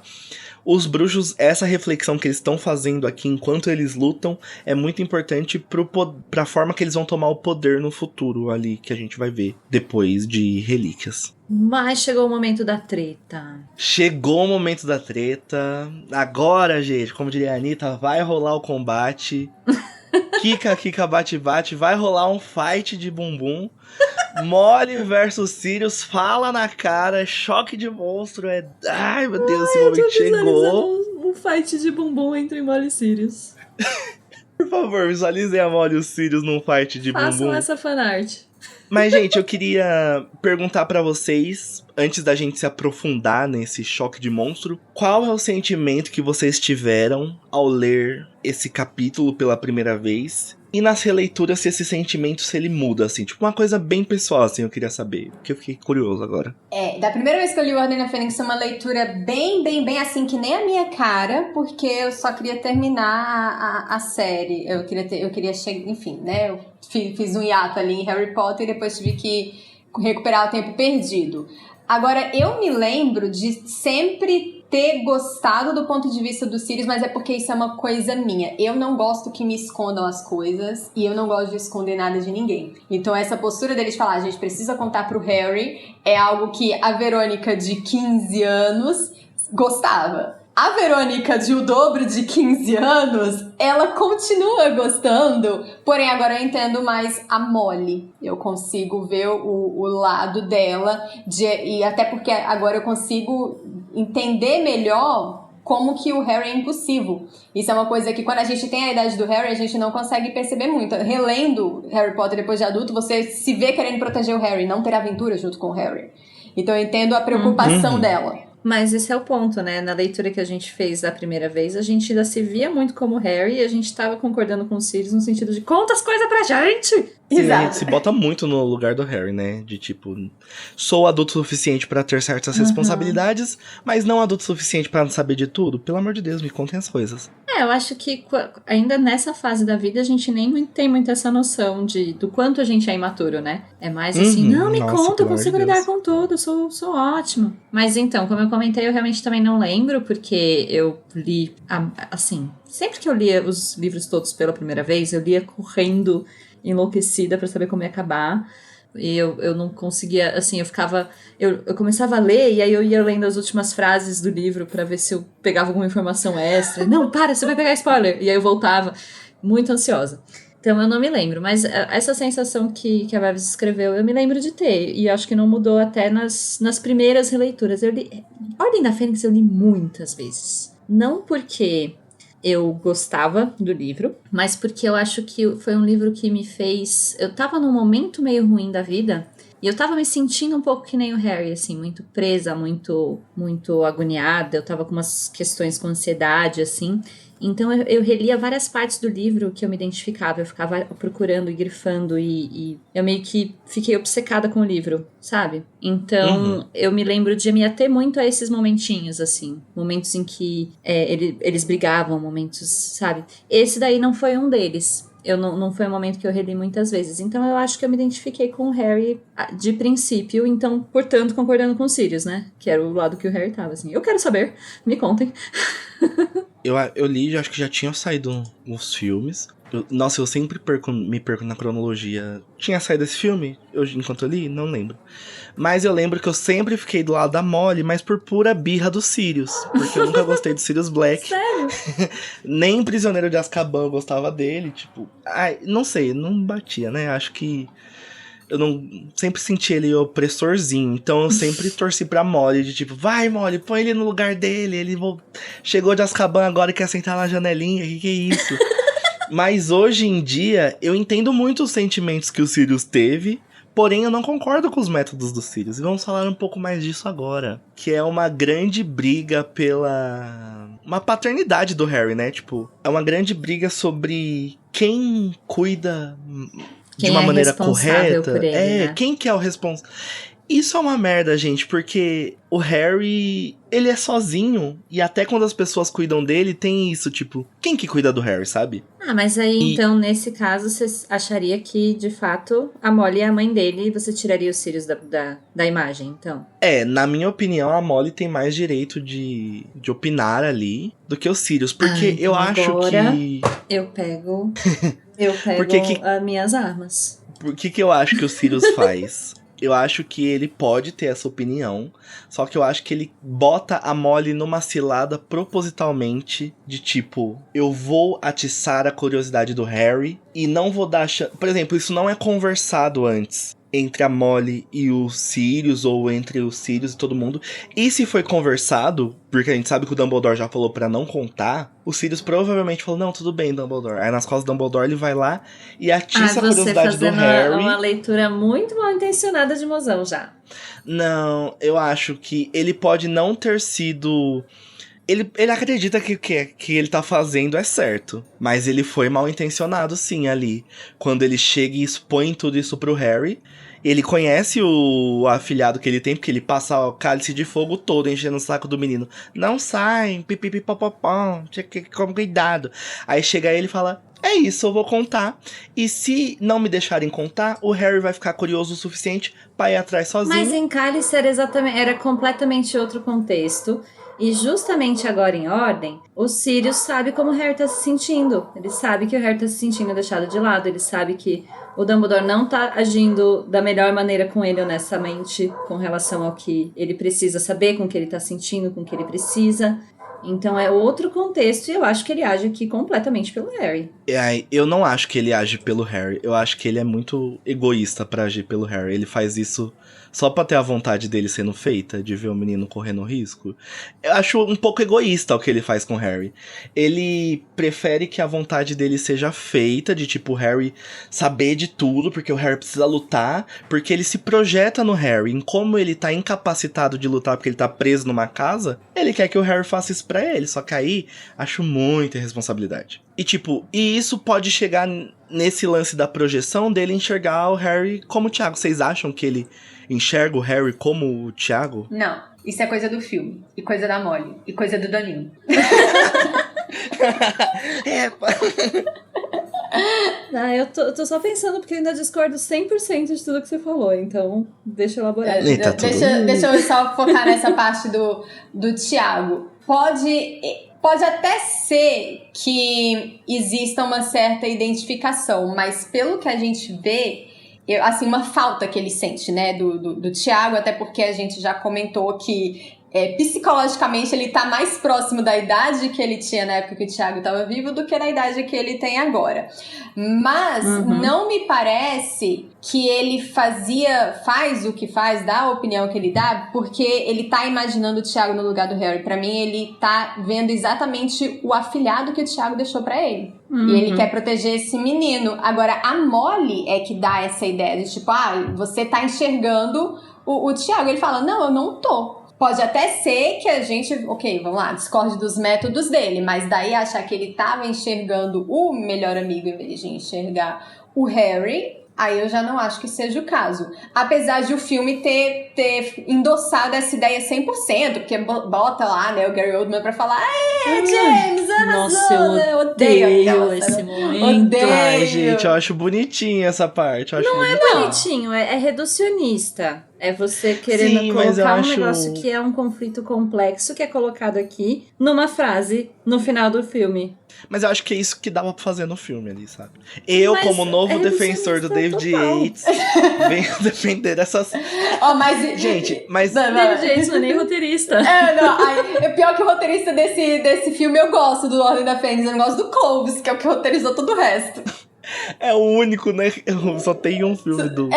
Os bruxos, essa reflexão que eles estão fazendo aqui enquanto eles lutam é muito importante pra forma que eles vão tomar o poder no futuro ali, que a gente vai ver depois de Relíquias. Mas chegou o momento da treta. Chegou o momento da treta. Agora, gente, como diria a Anitta, vai rolar o combate. Kika, bate, vai rolar um fight de bumbum. Molly versus Sirius, fala na cara, choque de monstro, ai meu Deus, esse momento chegou. Um fight de bumbum entre Molly e Sirius. Por favor, visualizem a Molly e o Sirius num fight de bumbum. Façam essa fanart. Mas, gente, eu queria perguntar pra vocês, antes da gente se aprofundar nesse choque de monstro, qual é o sentimento que vocês tiveram ao ler esse capítulo pela primeira vez? E nas releituras, se esse sentimento, se ele muda, assim, tipo uma coisa bem pessoal, assim, eu queria saber, porque eu fiquei curioso agora. Da primeira vez que eu li o Ordem da Fênix, foi uma leitura bem assim, que nem a minha cara, porque eu só queria terminar a série, eu queria chegar, enfim, né, eu fiz um hiato ali em Harry Potter e depois tive que recuperar o tempo perdido. Agora, eu me lembro de sempre ter gostado do ponto de vista do Sirius, mas é porque isso é uma coisa minha. Eu não gosto que me escondam as coisas e eu não gosto de esconder nada de ninguém. Então essa postura deles falar, a gente precisa contar pro Harry, é algo que a Verônica de 15 anos gostava. A Verônica de o dobro de 15 anos, ela continua gostando, porém agora eu entendo mais a Molly. Eu consigo ver o lado dela, e até porque agora eu consigo entender melhor como que o Harry é impulsivo. Isso é uma coisa que quando a gente tem a idade do Harry, a gente não consegue perceber muito. Relendo Harry Potter depois de adulto, você se vê querendo proteger o Harry, não ter aventura junto com o Harry. Então eu entendo a preocupação dela. Mas esse é o ponto, né? Na leitura que a gente fez da primeira vez, a gente ainda se via muito como Harry e a gente tava concordando com o Sirius no sentido de conta as coisas pra gente! Sim, a gente se bota muito no lugar do Harry, né? De tipo, sou adulto suficiente pra ter certas responsabilidades, mas não adulto suficiente pra não saber de tudo. Pelo amor de Deus, me contem as coisas. Eu acho que ainda nessa fase da vida a gente nem tem muito essa noção do quanto a gente é imaturo, né? É mais assim, não, me conta, eu consigo lidar com tudo, sou ótimo. Mas então, como eu comentei, eu realmente também não lembro, porque eu li, assim, sempre que eu lia os livros todos pela primeira vez, eu lia correndo, enlouquecida pra saber como ia acabar. E eu não conseguia, assim, eu começava a ler e aí eu ia lendo as últimas frases do livro pra ver se eu pegava alguma informação extra. Não, para, você vai pegar spoiler! E aí eu voltava, muito ansiosa. Então eu não me lembro, mas essa sensação que a Babs escreveu, eu me lembro de ter, e acho que não mudou até nas primeiras releituras. Eu li Ordem da Fênix, eu li muitas vezes. Não porque eu gostava do livro, mas porque eu acho que foi um livro que me fez... Eu tava num momento meio ruim da vida, e eu tava me sentindo um pouco que nem o Harry, assim, muito presa, muito agoniada. Eu tava com umas questões com ansiedade, assim. Então eu relia várias partes do livro que eu me identificava. Eu ficava procurando e grifando e eu meio que fiquei obcecada com o livro, sabe? Então eu me lembro de me ater muito a esses momentinhos, assim. Momentos em que eles brigavam, momentos, sabe? Esse daí não foi um deles. Não foi um momento que eu reli muitas vezes. Então eu acho que eu me identifiquei com o Harry de princípio. Então, portanto, concordando com o Sirius, né? Que era o lado que o Harry tava, assim. Eu quero saber, me contem. Eu li, acho que já tinham saído os filmes. Nossa, eu sempre me perco na cronologia. Tinha saído esse filme? Enquanto eu li? Não lembro. Mas eu lembro que eu sempre fiquei do lado da Molly, mas por pura birra do Sirius. Porque eu nunca gostei do Sirius Black. Sério? Nem Prisioneiro de Azkaban eu gostava dele. Tipo, não sei, não batia, né? Acho que eu não sempre senti ele opressorzinho. Então eu sempre torci pra Molly, de tipo, vai Molly, põe ele no lugar dele. Ele chegou de Azkaban agora e quer sentar na janelinha. Que é isso? Mas hoje em dia, eu entendo muito os sentimentos que o Sirius teve. Porém, eu não concordo com os métodos do Sirius. E vamos falar um pouco mais disso agora. Que é uma grande briga uma paternidade do Harry, né? Tipo, é uma grande briga sobre quem cuida de uma maneira correta. Por ele, né? Quem que é o responsável? Isso é uma merda, gente, porque o Harry, ele é sozinho. E até quando as pessoas cuidam dele, tem isso, tipo, quem que cuida do Harry, sabe? Mas aí, então, nesse caso, você acharia que, de fato, a Molly é a mãe dele e você tiraria os Sirius da imagem, então? Na minha opinião, a Molly tem mais direito de opinar ali do que o Sirius. Porque eu acho que... Eu pego as minhas armas. Por que eu acho que o Sirius faz? Eu acho que ele pode ter essa opinião, só que eu acho que ele bota a Molly numa cilada propositalmente, de tipo, eu vou atiçar a curiosidade do Harry e não vou dar chance... Por exemplo, isso não é conversado antes entre a Molly e o Sirius, ou entre os Sirius e todo mundo. E se foi conversado, porque a gente sabe que o Dumbledore já falou pra não contar, o Sirius provavelmente falou, não, tudo bem, Dumbledore. Aí nas costas do Dumbledore ele vai lá e atiça a curiosidade do Harry. Uma leitura muito mal intencionada de mozão já. Não, eu acho que ele pode não ter sido... Ele acredita que ele tá fazendo é certo. Mas ele foi mal intencionado, sim, ali. Quando ele chega e expõe tudo isso pro Harry. Ele conhece o afilhado que ele tem, porque ele passa o cálice de fogo todo enchendo o saco do menino. Não sai, pipipipopopom, com cuidado. Aí chega ele e fala... É isso, eu vou contar. E se não me deixarem contar, o Harry vai ficar curioso o suficiente pra ir atrás sozinho. Mas em Cálice era completamente outro contexto. E justamente agora em Ordem, o Sirius sabe como o Harry tá se sentindo. Ele sabe que o Harry tá se sentindo deixado de lado. Ele sabe que o Dumbledore não tá agindo da melhor maneira com ele honestamente, com relação ao que ele precisa saber, com o que ele tá sentindo, com o que ele precisa. Então é outro contexto e eu acho que ele age aqui completamente pelo Harry. Eu não acho que ele age pelo Harry. Eu acho que ele é muito egoísta pra agir pelo Harry. Ele faz isso só pra ter a vontade dele sendo feita, de ver o menino correndo risco. Eu acho um pouco egoísta o que ele faz com o Harry. Ele prefere que a vontade dele seja feita, de tipo o Harry saber de tudo, porque o Harry precisa lutar, porque ele se projeta no Harry. Em como ele tá incapacitado de lutar porque ele tá preso numa casa, ele quer que o Harry faça isso pra ele. Só que aí, acho muita irresponsabilidade. E isso pode chegar nesse lance da projeção dele enxergar o Harry como o Thiago. Vocês acham que ele enxerga o Harry como o Thiago? Não, isso é coisa do filme. E coisa da Molly. E coisa do Danilo. Eu tô só pensando porque eu ainda discordo 100% de tudo que você falou. Então, deixa eu elaborar. Deixa eu só focar nessa parte do Thiago. Pode até ser que exista uma certa identificação, mas pelo que a gente vê, assim, uma falta que ele sente, né, do Thiago, até porque a gente já comentou que psicologicamente ele tá mais próximo da idade que ele tinha na época que o Thiago estava vivo do que na idade que ele tem agora. Mas não me parece que ele faz o que faz, dá a opinião que ele dá, porque ele tá imaginando o Thiago no lugar do Harry. Pra mim, ele tá vendo exatamente o afilhado que o Thiago deixou pra ele. E ele quer proteger esse menino. Agora, a Molly é que dá essa ideia de tipo, você tá enxergando o Thiago. Ele fala, não, eu não tô. Pode até ser que a gente, vamos lá, discorde dos métodos dele, mas daí achar que ele tava enxergando o melhor amigo em vez de enxergar o Harry, aí eu já não acho que seja o caso. Apesar de o filme ter endossado essa ideia 100%, porque bota lá, né, o Gary Oldman pra falar James, arrasou! Nossa, eu odeio esse momento. Odeio. Ai, gente, eu acho bonitinha essa parte. Não é bonitinho, é reducionista. É você querendo colocar um negócio que é um conflito complexo, que é colocado aqui, numa frase, no final do filme. Mas eu acho que é isso que dava pra fazer no filme ali, sabe? Eu, como novo defensor do David Yates, venho defender essas... Gente, David Yates não é nem roteirista. Pior que o roteirista desse filme, eu gosto do Ordem da Fênix, eu não gosto do Clovis, que é o que roteirizou todo o resto. É o único, né? Só tem um filme do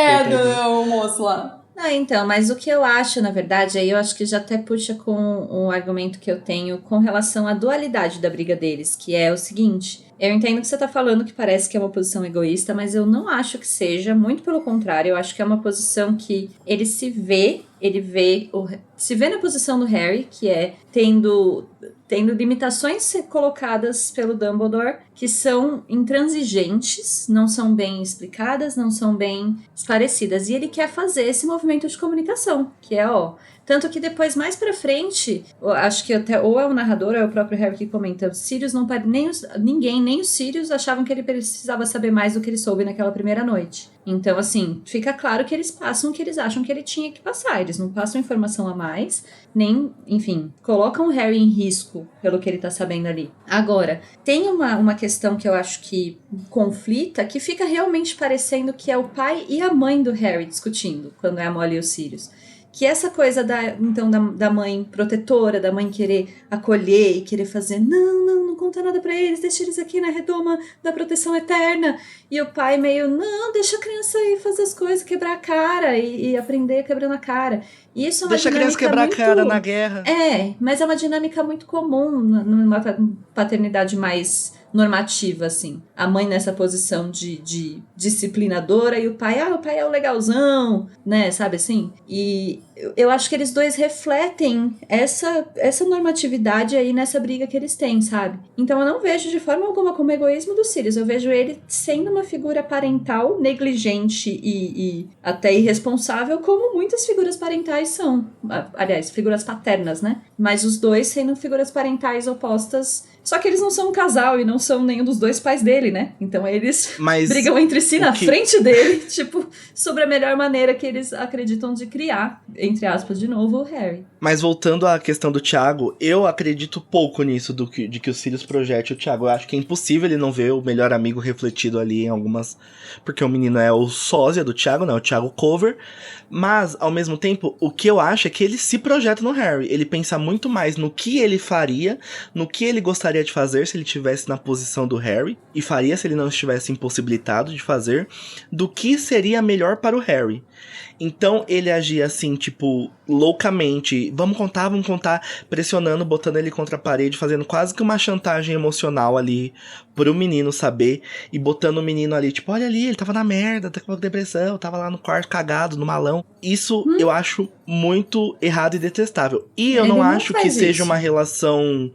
moço lá. Não, então, mas o que eu acho, na verdade, aí eu acho que já até puxa com um argumento que eu tenho com relação à dualidade da briga deles, que é o seguinte, eu entendo que você tá falando que parece que é uma posição egoísta, mas eu não acho que seja, muito pelo contrário, eu acho que é uma posição que ele se vê na posição do Harry, que é tendo limitações colocadas pelo Dumbledore que são intransigentes, não são bem explicadas, não são bem esclarecidas. E ele quer fazer esse movimento de comunicação, que é, tanto que depois, mais pra frente, acho que até ou é o narrador ou é o próprio Harry que comenta, Sirius não nem os Sirius achavam que ele precisava saber mais do que ele soube naquela primeira noite. Então, assim, fica claro que eles passam o que eles acham que ele tinha que passar. Eles não passam informação a mais, nem, enfim, colocam o Harry em risco pelo que ele tá sabendo ali. Agora, tem uma questão que eu acho que conflita, que fica realmente parecendo que é o pai e a mãe do Harry discutindo, quando é a Molly e o Sirius. Que essa coisa da mãe protetora, da mãe querer acolher e querer fazer, não conta nada pra eles, deixa eles aqui na redoma da proteção eterna. E o pai meio, não, deixa a criança aí fazer as coisas, quebrar a cara e aprender quebrando a cara. E isso é uma deixa a criança quebrar a cara na guerra. Mas é uma dinâmica muito comum numa paternidade mais normativa, assim. A mãe nessa posição de disciplinadora e o pai é o legalzão, né, sabe assim? E eu acho que eles dois refletem essa normatividade aí nessa briga que eles têm, sabe? Então eu não vejo de forma alguma como egoísmo do Sirius, eu vejo ele sendo uma figura parental negligente e até irresponsável, como muitas figuras parentais são. Aliás, figuras paternas, né? Mas os dois sendo figuras parentais opostas, só que eles não são um casal e não são nenhum dos dois pais dele, né? Então eles brigam entre si na frente dele, tipo, sobre a melhor maneira que eles acreditam de criar, entre aspas, de novo, o Harry. Mas voltando à questão do Thiago, eu acredito pouco nisso de que o Sirius projete o Thiago. Eu acho que é impossível ele não ver o melhor amigo refletido ali em algumas... Porque o menino é o sósia do Thiago, né? O Thiago Cover. Mas, ao mesmo tempo, o que eu acho é que ele se projeta no Harry. Ele pensa muito mais no que ele faria, no que ele gostaria de fazer se ele estivesse na posição do Harry, e faria se ele não estivesse impossibilitado de fazer, do que seria melhor para o Harry. Então ele agia assim, tipo, loucamente, vamos contar, pressionando, botando ele contra a parede, fazendo quase que uma chantagem emocional ali pro menino saber, e botando o menino ali, tipo, olha ali, ele tava na merda, tava com depressão, tava lá no quarto cagado, no malão. Isso eu acho muito errado e detestável. E eu não acho que seja uma relação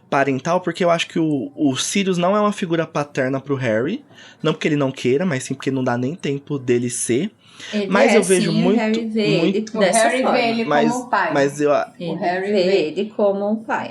parental, porque eu acho que o Sirius não é uma figura paterna pro Harry, não porque ele não queira, mas sim porque não dá nem tempo dele ser. Mas eu vejo muito... O Harry vê ele dessa Harry forma. vê ele como pai. Mas o Harry vê ele como um pai.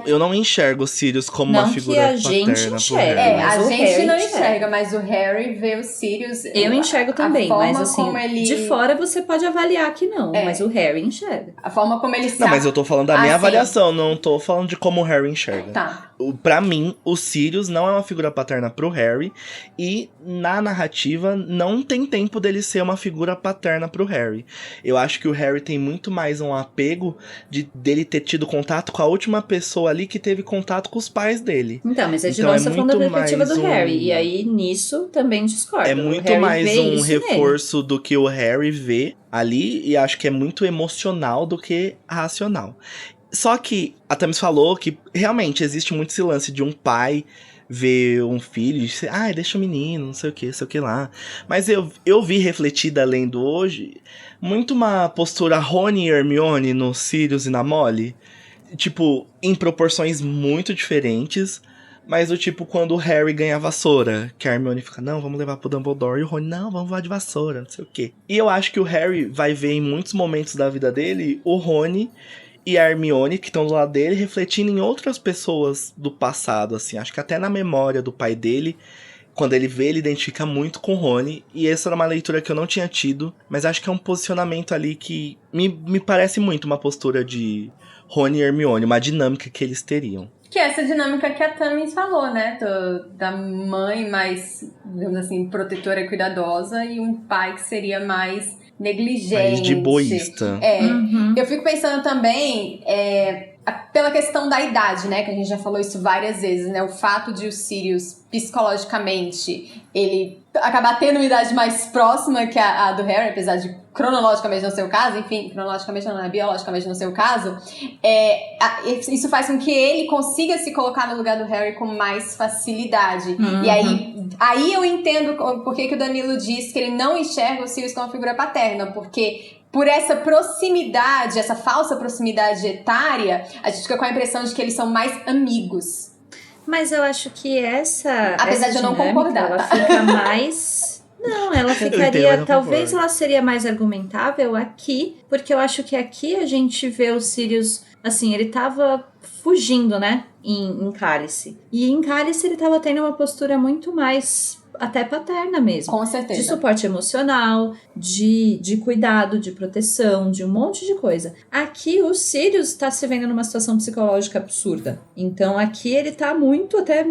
Eu não enxergo o Sirius como uma figura paterna. Não que a gente enxerga. A gente não enxerga, mas o Harry vê o Sirius... Eu enxergo também, mas assim, de fora você pode avaliar que não, mas o Harry enxerga. A forma como ele... Não, mas eu tô falando da minha avaliação, não tô falando de como o Harry enxerga. Tá. Pra mim, o Sirius não é uma figura paterna pro Harry. E na narrativa, não tem tempo dele ser uma figura paterna pro Harry. Eu acho que o Harry tem muito mais um apego dele ter tido contato com a última pessoa ali que teve contato com os pais dele. Então, mas a gente não está falando da perspectiva do Harry. E aí, nisso, também discordo. É muito mais um reforço do que o Harry vê ali. E acho que é muito emocional do que racional. Só que a Thames falou que realmente existe muito esse lance de um pai ver um filho e dizer, deixa o menino, não sei o que lá. Mas eu vi refletida lendo hoje muito uma postura Rony e Hermione no Sirius e na Molly. Tipo, em proporções muito diferentes. Mas o tipo, quando o Harry ganha a vassoura, que a Hermione fica, não, vamos levar pro Dumbledore. E o Rony, não, vamos voar de vassoura, não sei o quê. E eu acho que o Harry vai ver em muitos momentos da vida dele o Rony e a Hermione, que estão do lado dele, refletindo em outras pessoas do passado, assim. Acho que até na memória do pai dele, quando ele vê, ele identifica muito com o Rony. E essa era uma leitura que eu não tinha tido, mas acho que é um posicionamento ali que me parece muito uma postura de Rony e Hermione, uma dinâmica que eles teriam. Que é essa dinâmica que a Thames falou, né? Da mãe mais, digamos assim, protetora e cuidadosa, e um pai que seria mais negligente. Mais de boísta. Eu fico pensando também pela questão da idade, né? Que a gente já falou isso várias vezes, né? O fato de o Sirius, psicologicamente, ele acabar tendo uma idade mais próxima que a do Harry, apesar de cronologicamente não ser o caso, enfim, cronologicamente não, biologicamente não ser o caso, isso faz com que ele consiga se colocar no lugar do Harry com mais facilidade. E aí eu entendo por que o Danilo diz que ele não enxerga o Sirius como figura paterna, porque por essa proximidade, essa falsa proximidade etária, a gente fica com a impressão de que eles são mais amigos. Mas eu acho que apesar de eu não concordar, ela fica mais... Não, ela ficaria... Talvez ela seria mais argumentável aqui, porque eu acho que aqui a gente vê o Sirius... Assim, ele tava fugindo, né? Em Cálice. E em Cálice ele tava tendo uma postura muito mais... até paterna mesmo. Com certeza. De suporte emocional, de cuidado, de proteção, de um monte de coisa. Aqui o Sirius tá se vendo numa situação psicológica absurda. Então aqui ele tá muito até,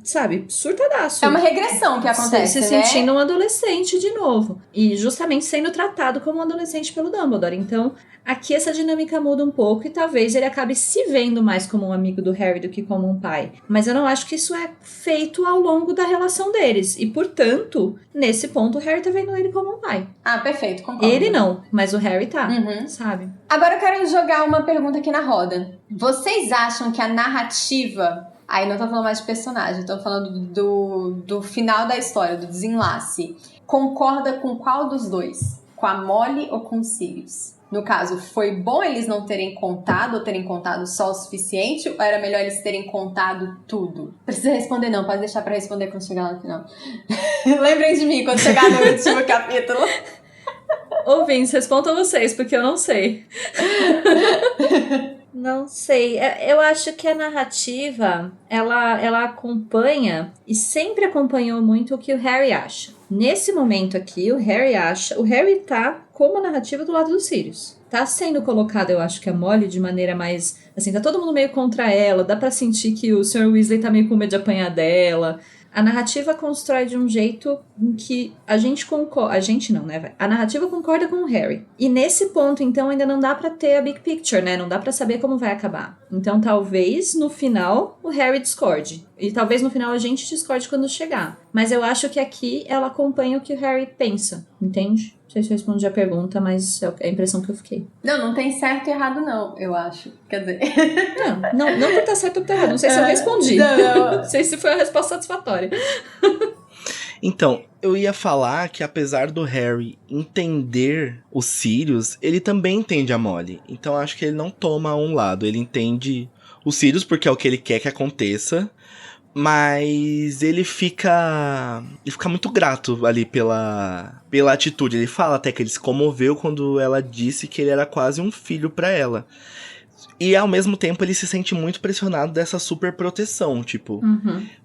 sabe, surtadaço. É uma regressão que acontece, se sentindo um adolescente de novo. E justamente sendo tratado como um adolescente pelo Dumbledore. Então aqui essa dinâmica muda um pouco e talvez ele acabe se vendo mais como um amigo do Harry do que como um pai. Mas eu não acho que isso é feito ao longo da relação deles. E, portanto, nesse ponto, o Harry tá vendo ele como um pai. Ah, perfeito, concordo. Ele não, mas o Harry tá, sabe? Agora eu quero jogar uma pergunta aqui na roda. Vocês acham que a narrativa... Aí não tô falando mais de personagem, tô falando do final da história, do desenlace. Concorda com qual dos dois? Com a Molly ou com o Sirius? No caso, foi bom eles não terem contado ou terem contado só o suficiente? Ou era melhor eles terem contado tudo? Precisa responder não, pode deixar pra responder quando chegar lá no final. Lembrem de mim quando chegar no último capítulo. Ouvintes, respondam vocês, porque eu não sei. Não sei. Eu acho que a narrativa, ela acompanha e sempre acompanhou muito o que o Harry acha. Nesse momento aqui, o Harry tá como a narrativa do lado do Sirius. Tá sendo colocado, eu acho que a Molly de maneira mais... Assim, tá todo mundo meio contra ela, dá pra sentir que o Sr. Weasley tá meio com medo de apanhar dela. A narrativa constrói de um jeito em que a gente concorda... A gente não, né? A narrativa concorda com o Harry. E nesse ponto, então, ainda não dá pra ter a big picture, né? Não dá pra saber como vai acabar. Então, talvez, no final, o Harry discorde. E talvez, no final, a gente discorde quando chegar. Mas eu acho que aqui, ela acompanha o que o Harry pensa. Entende? Não sei se eu respondi a pergunta, mas é a impressão que eu fiquei. Não tem certo e errado, não, eu acho. Quer dizer... Não por estar certo ou por estar errado. Não sei se eu respondi. Não sei se foi a resposta satisfatória. Então, eu ia falar que apesar do Harry entender o Sirius, ele também entende a Molly. Então, acho que ele não toma um lado. Ele entende o Sirius porque é o que ele quer que aconteça. Mas ele fica muito grato ali pela atitude. Ele fala até que ele se comoveu quando ela disse que ele era quase um filho pra ela. E ao mesmo tempo ele se sente muito pressionado dessa super proteção, tipo...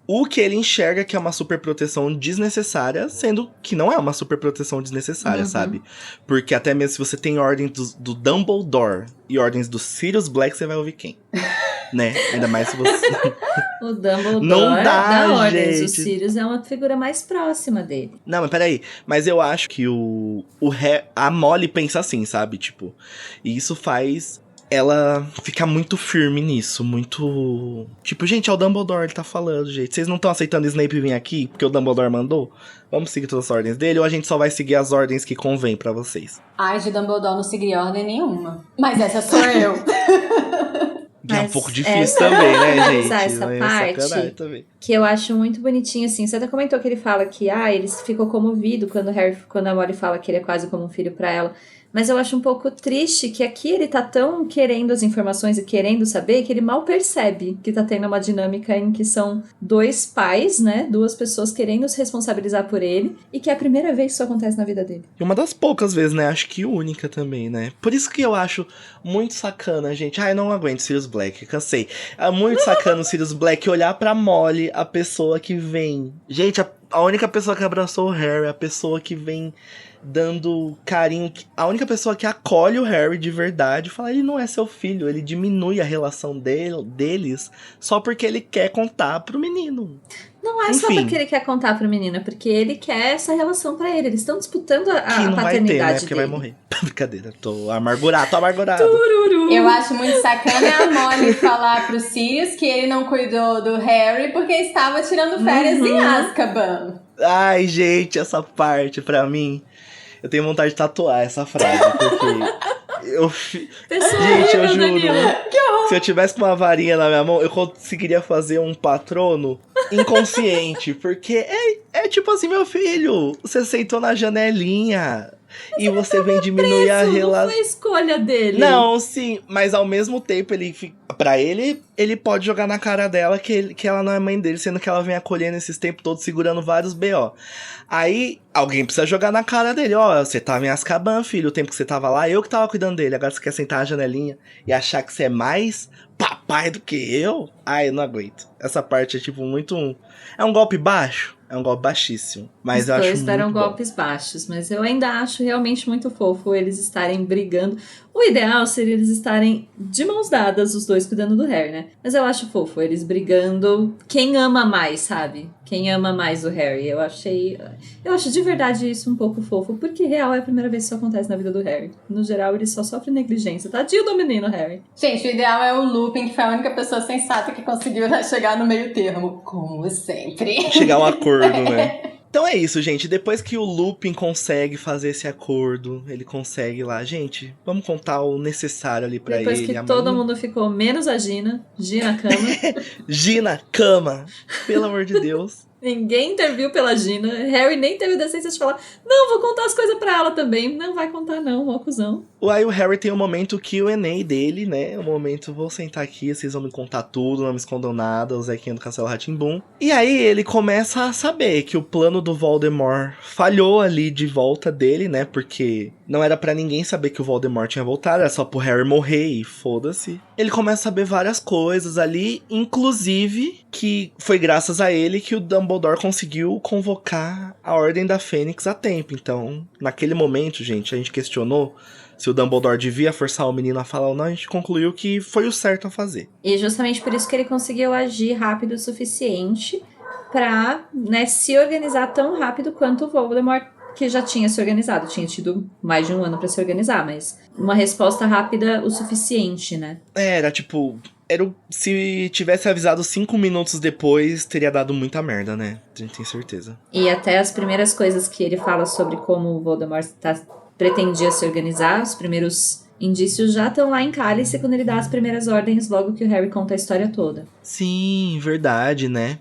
O que ele enxerga que é uma super proteção desnecessária, sendo que não é uma super proteção desnecessária, sabe? Porque até mesmo se você tem ordens do Dumbledore e ordens do Sirius Black, você vai ouvir quem? né? Ainda mais se você... O Dumbledore Não dá, da Ordens, gente. o Sirius é uma figura mais próxima dele. Não, mas peraí. Mas eu acho que a Molly pensa assim, sabe? Tipo, e isso faz ela ficar muito firme nisso. Muito... Tipo, gente, é o Dumbledore, ele tá falando, gente. Vocês não estão aceitando o Snape vir aqui porque o Dumbledore mandou? Vamos seguir todas as ordens dele ou a gente só vai seguir as ordens que convém pra vocês? Ai, de Dumbledore não seguir ordem nenhuma. Mas essa sou eu. Que é um Mas pouco difícil essa- também, né, Mas gente? essa É parte- sacanagem também. Que eu acho muito bonitinho, assim. Você até comentou que ele fala que, ele ficou comovido quando a Molly fala que ele é quase como um filho pra ela. Mas eu acho um pouco triste que aqui ele tá tão querendo as informações e querendo saber que ele mal percebe que tá tendo uma dinâmica em que são dois pais, né? Duas pessoas querendo se responsabilizar por ele e que é a primeira vez que isso acontece na vida dele. E uma das poucas vezes, né? Acho que única também, né? Por isso que eu acho muito sacana, gente. Ai, não aguento Sirius Black, cansei. É muito sacana o Sirius Black olhar pra Molly, a pessoa que vem. Gente, a única pessoa que abraçou o Harry, a pessoa que vem dando carinho, a única pessoa que acolhe o Harry de verdade, fala, ele não é seu filho, ele diminui a relação deles só porque ele quer contar pro menino. Não é só Enfim. porque ele quer contar pro menino, é porque ele quer essa relação pra ele. Eles estão disputando a Que não vai ter, paternidade né? Porque dele. vai morrer. Brincadeira, tô amargurado. Eu acho muito sacana a Molly falar pro Sirius que ele não cuidou do Harry porque estava tirando férias em Azkaban. Ai, gente, essa parte pra mim, eu tenho vontade de tatuar essa frase, porque Pessoa gente, eu horrível, juro, Danilo. se eu tivesse com uma varinha na minha mão, eu conseguiria fazer um patrono inconsciente, porque é tipo assim, meu filho, você sentou na janelinha e você vem diminuir a Isso não relação. foi a escolha dele. Não, sim, mas ao mesmo tempo, pra ele pode jogar na cara dela que ela não é mãe dele, sendo que ela vem acolhendo esses tempos todos, segurando vários B.O. Aí, alguém precisa jogar na cara dele, ó, você tava em Azkaban, filho, o tempo que você tava lá, eu que tava cuidando dele, agora você quer sentar na janelinha e achar que você é mais papai do que eu? Ai, eu não aguento. Essa parte é tipo muito... É um golpe baixo? É um golpe baixíssimo, mas Os eu acho dois deram muito bom. golpes baixos, mas eu ainda acho realmente muito fofo eles estarem brigando. O ideal seria eles estarem de mãos dadas, os dois cuidando do Harry, né? Mas eu acho fofo eles brigando. Quem ama mais, sabe? Quem ama mais o Harry. Eu acho de verdade isso um pouco fofo, porque real é a primeira vez que isso acontece na vida do Harry. No geral, ele só sofre negligência. Tadinho do menino, Harry. Gente, o ideal é o Lupin, que foi a única pessoa sensata que conseguiu chegar no meio termo, como sempre. Chegar a um acordo, né? Então é isso, gente. Depois que o Lupin consegue fazer esse acordo, ele consegue lá, gente, vamos contar o necessário ali pra Depois ele. que todo mundo ficou, menos a Gina na cama. Gina, cama, pelo amor de Deus. Ninguém interviu pela Gina. Harry nem teve a decência de falar, não, vou contar as coisas pra ela também. Não vai contar não, ó cuzão. Aí o Harry tem um momento Q&A dele, né? Um momento, vou sentar aqui, vocês vão me contar tudo, não me escondam nada, o Zequinha do Castelo Rá-Tim-Bum. E aí ele começa a saber que o plano do Voldemort falhou ali de volta dele, né? Porque não era pra ninguém saber que o Voldemort tinha voltado, era só pro Harry morrer e foda-se. Ele começa a saber várias coisas ali, inclusive que foi graças a ele que o Dumbledore conseguiu convocar a Ordem da Fênix a tempo. Então, naquele momento, gente, a gente questionou se o Dumbledore devia forçar o menino a falar ou não, a gente concluiu que foi o certo a fazer. E justamente por isso que ele conseguiu agir rápido o suficiente pra, né, se organizar tão rápido quanto o Voldemort, que já tinha se organizado. Tinha tido mais de um ano pra se organizar, mas uma resposta rápida o suficiente, né? Era tipo... se tivesse avisado 5 minutos depois, teria dado muita merda, né? A gente tem certeza. E até as primeiras coisas que ele fala sobre como o Voldemort pretendia se organizar, os primeiros indícios já estão lá em Cálice quando ele dá as primeiras ordens logo que o Harry conta a história toda. Sim, verdade, né?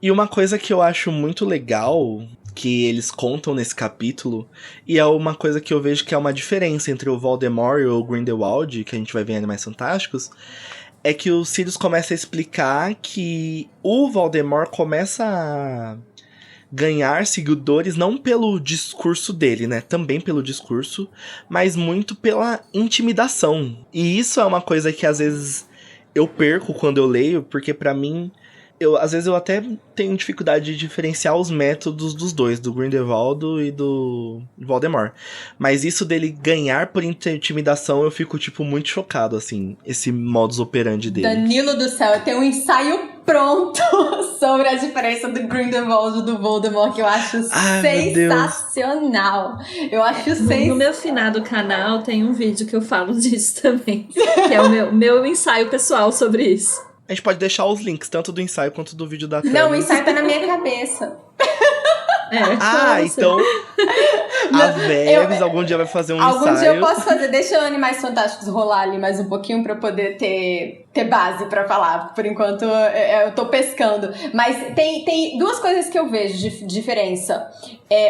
E uma coisa que eu acho muito legal que eles contam nesse capítulo, e é uma coisa que eu vejo que é uma diferença entre o Voldemort e o Grindelwald, que a gente vai ver em Animais Fantásticos, é que o Sirius começa a explicar que o Voldemort começa a ganhar seguidores não pelo discurso dele, né? Também pelo discurso, mas muito pela intimidação. E isso é uma coisa que às vezes eu perco quando eu leio, porque pra mim Às vezes eu até tenho dificuldade de diferenciar os métodos dos dois, do Grindelwald e do Voldemort. Mas isso dele ganhar por intimidação, eu fico, tipo, muito chocado, assim, esse modus operandi dele. Danilo do céu, eu tenho um ensaio pronto sobre a diferença do Grindelwald e do Voldemort, que eu acho sensacional. Eu acho sensacional. No meu finado canal tem um vídeo que eu falo disso também, que é o meu ensaio pessoal sobre isso. A gente pode deixar os links, tanto do ensaio quanto do vídeo da Thames. Não, o ensaio tá na minha cabeça. Então a Veves algum dia vai fazer um ensaio. Algum dia eu posso fazer. Deixa o Animais Fantásticos rolar ali mais um pouquinho pra eu poder ter base pra falar. Por enquanto eu tô pescando. Mas tem duas coisas que eu vejo de diferença.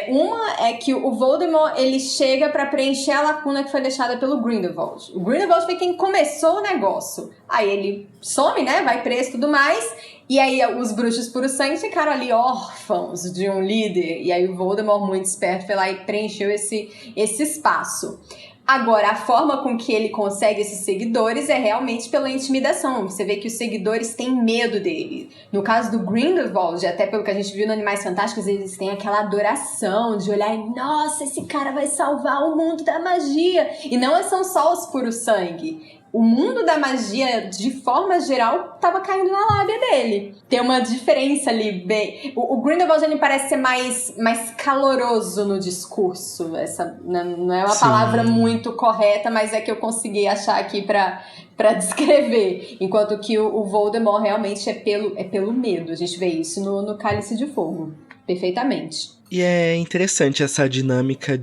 Uma é que o Voldemort, ele chega pra preencher a lacuna que foi deixada pelo Grindelwald. O Grindelwald foi quem começou o negócio. Aí ele some, né? Vai preso e tudo mais. E aí os bruxos puro sangue ficaram ali órfãos de um líder. E aí o Voldemort, muito esperto, foi lá e preencheu esse espaço. Agora, a forma com que ele consegue esses seguidores é realmente pela intimidação. Você vê que os seguidores têm medo dele. No caso do Grindelwald, até pelo que a gente viu no Animais Fantásticos, eles têm aquela adoração de olhar e, nossa, esse cara vai salvar o mundo da magia. E não são só os puros sangue. O mundo da magia, de forma geral, tava caindo na lábia dele. Tem uma diferença ali bem... O Grindelwald, ele parece ser mais caloroso no discurso. Essa não é uma palavra muito correta, mas é que eu consegui achar aqui pra descrever. Enquanto que o Voldemort realmente é pelo medo. A gente vê isso no Cálice de Fogo. Perfeitamente. E é interessante essa dinâmica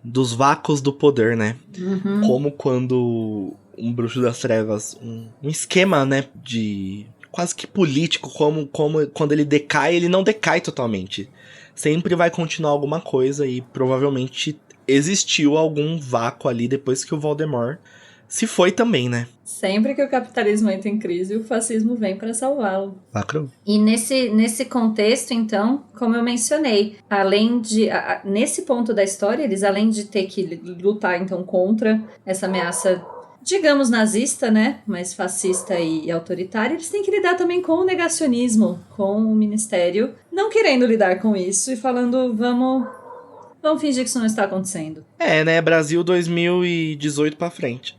dos vácuos do poder, né? Uhum. Como quando um bruxo das trevas, um esquema, né, de quase que político, como quando ele decai, ele não decai totalmente. Sempre vai continuar alguma coisa e provavelmente existiu algum vácuo ali depois que o Voldemort se foi também, né? Sempre que o capitalismo entra em crise, o fascismo vem para salvá-lo. Lacrou. E nesse contexto, então, como eu mencionei, nesse ponto da história, eles além de ter que lutar, então, contra essa ameaça, digamos, nazista, né, mas fascista e autoritária, eles têm que lidar também com o negacionismo, com o ministério, não querendo lidar com isso e falando, vamos fingir que isso não está acontecendo. Né, Brasil 2018 pra frente.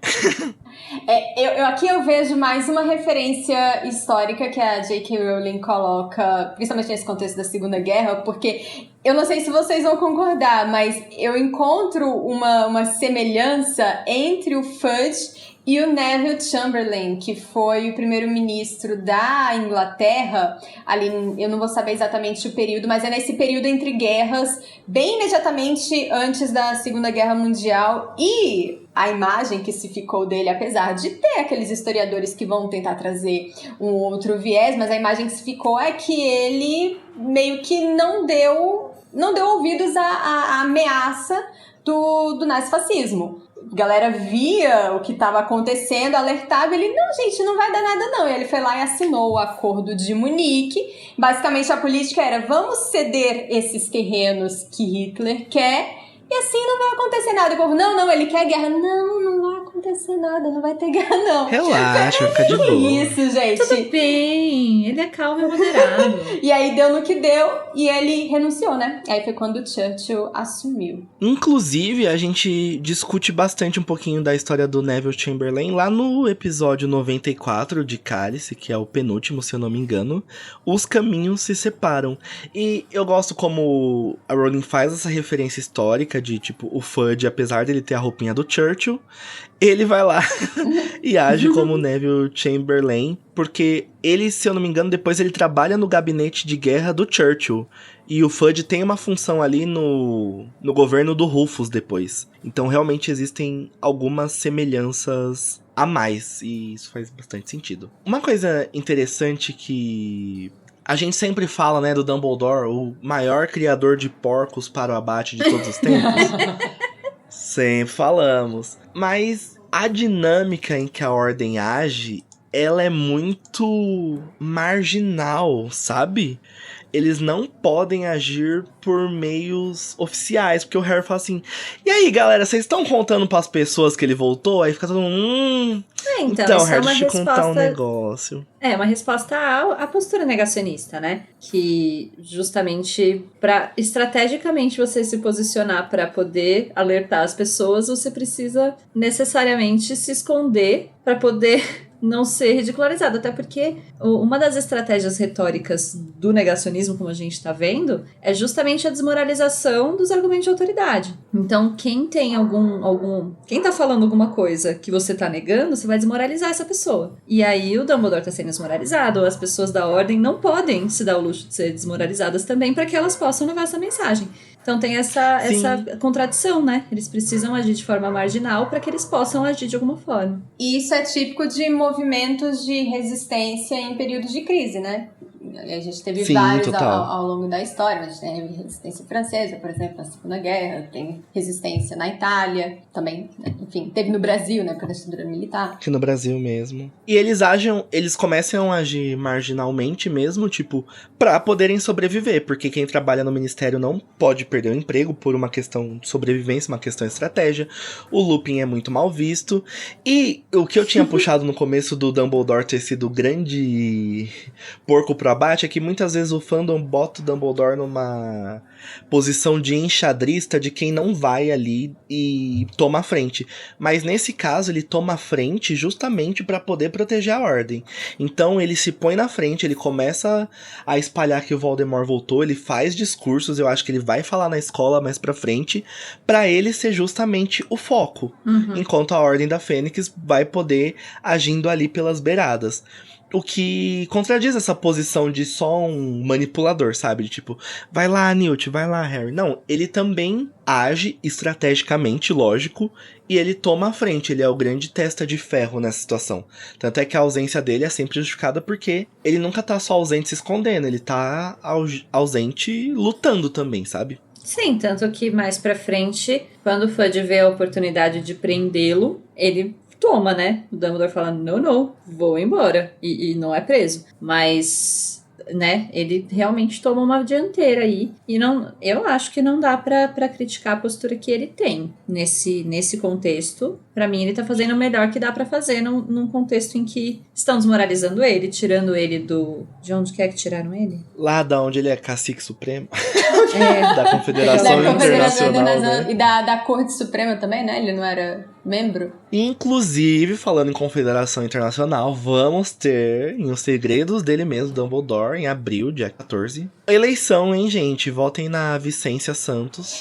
Aqui eu vejo mais uma referência histórica que a J.K. Rowling coloca, principalmente nesse contexto da Segunda Guerra, porque eu não sei se vocês vão concordar, mas eu encontro uma semelhança entre o Fudge e o Neville Chamberlain, que foi o primeiro-ministro da Inglaterra, ali, eu não vou saber exatamente o período, mas é nesse período entre guerras, bem imediatamente antes da Segunda Guerra Mundial, e a imagem que se ficou dele, apesar de ter aqueles historiadores que vão tentar trazer um outro viés, mas a imagem que se ficou é que ele meio que não deu ouvidos à ameaça do nazifascismo. A galera via o que estava acontecendo, alertava, ele, não, gente, não vai dar nada não. E ele foi lá e assinou o Acordo de Munique. Basicamente a política era, vamos ceder esses terrenos que Hitler quer e assim não vai acontecer nada. E o povo, não, ele quer guerra. Não vai acontecer nada, não vai ter guerra não. Relaxa, fica de boa. Isso, gente. Tudo bem, ele é calmo e moderado. E aí deu no que deu e ele renunciou, né? Aí foi quando o Churchill assumiu. Inclusive, a gente discute bastante um pouquinho da história do Neville Chamberlain lá no episódio 94 de Cálice, que é o penúltimo, se eu não me engano. Os caminhos se separam. E eu gosto como a Rowling faz essa referência histórica de, tipo, o Fudge, apesar dele ter a roupinha do Churchill, ele vai lá e age como Neville Chamberlain, porque ele, se eu não me engano, depois ele trabalha no gabinete de guerra do Churchill. E o Fudge tem uma função ali no governo do Rufus depois. Então, realmente existem algumas semelhanças a mais, e isso faz bastante sentido. Uma coisa interessante que a gente sempre fala, né, do Dumbledore, o maior criador de porcos para o abate de todos os tempos. Sempre falamos. Mas a dinâmica em que a Ordem age ela é muito marginal, sabe? Eles não podem agir por meios oficiais, porque o Harry fala assim, e aí, galera, vocês estão contando pras pessoas que ele voltou? Aí fica todo mundo, então isso Harry, é uma deixa eu te contar um resposta... negócio. É, uma resposta à postura negacionista, né? Que justamente para estrategicamente você se posicionar para poder alertar as pessoas, você precisa necessariamente se esconder para poder não ser ridicularizado. Até porque uma das estratégias retóricas do negacionismo, como a gente está vendo, é justamente a desmoralização dos argumentos de autoridade. Então, quem tem quem tá falando alguma coisa que você tá negando, você vai desmoralizar essa pessoa. E aí o Dumbledore tá sendo desmoralizado, as pessoas da ordem não podem se dar o luxo de ser desmoralizadas também para que elas possam levar essa mensagem. Então tem essa contradição, né? Eles precisam agir de forma marginal para que eles possam agir de alguma forma. E isso é típico de movimentos de resistência em períodos de crise, né? A gente teve vários ao longo da história. A gente tem resistência francesa, por exemplo, na Segunda Guerra. Tem resistência na Itália também. Enfim, teve no Brasil, né? Por a ditadura militar. Aqui no Brasil mesmo. E eles começam a agir marginalmente mesmo, tipo, pra poderem sobreviver. Porque quem trabalha no ministério não pode perder o emprego por uma questão de sobrevivência, uma questão de estratégia. O Lupin é muito mal visto. E o que eu tinha puxado no começo do Dumbledore ter sido grande porco pro abate é que muitas vezes o fandom bota o Dumbledore numa posição de enxadrista de quem não vai ali e toma a frente. Mas nesse caso ele toma a frente justamente para poder proteger a ordem. Então ele se põe na frente, ele começa a espalhar que o Voldemort voltou, ele faz discursos, eu acho que ele vai falar na escola mais pra frente, para ele ser justamente o foco. Enquanto a Ordem da Fênix vai poder agindo ali pelas beiradas. O que contradiz essa posição de só um manipulador, sabe? De tipo, vai lá, Newt, vai lá, Harry. Não, ele também age estrategicamente, lógico, e ele toma a frente. Ele é o grande testa de ferro nessa situação. Tanto é que a ausência dele é sempre justificada porque ele nunca tá só ausente se escondendo, ele tá ausente lutando também, sabe? Sim, tanto que mais pra frente, quando for de ver a oportunidade de prendê-lo, ele toma, né? O Dumbledore fala, não, vou embora. E não é preso. Mas, né, ele realmente toma uma dianteira aí. E eu acho que não dá pra criticar a postura que ele tem nesse contexto. Pra mim, ele tá fazendo o melhor que dá pra fazer num contexto em que estão desmoralizando ele, tirando ele de onde quer que tiraram ele? Lá da onde ele é cacique supremo. Da Confederação Internacional, né? E da Corte Suprema também, né? Ele não era membro. Inclusive, falando em Confederação Internacional, vamos ter, em Os Segredos dele mesmo, Dumbledore, em abril, dia 14. Eleição, hein, gente? Votem na Vicência Santos.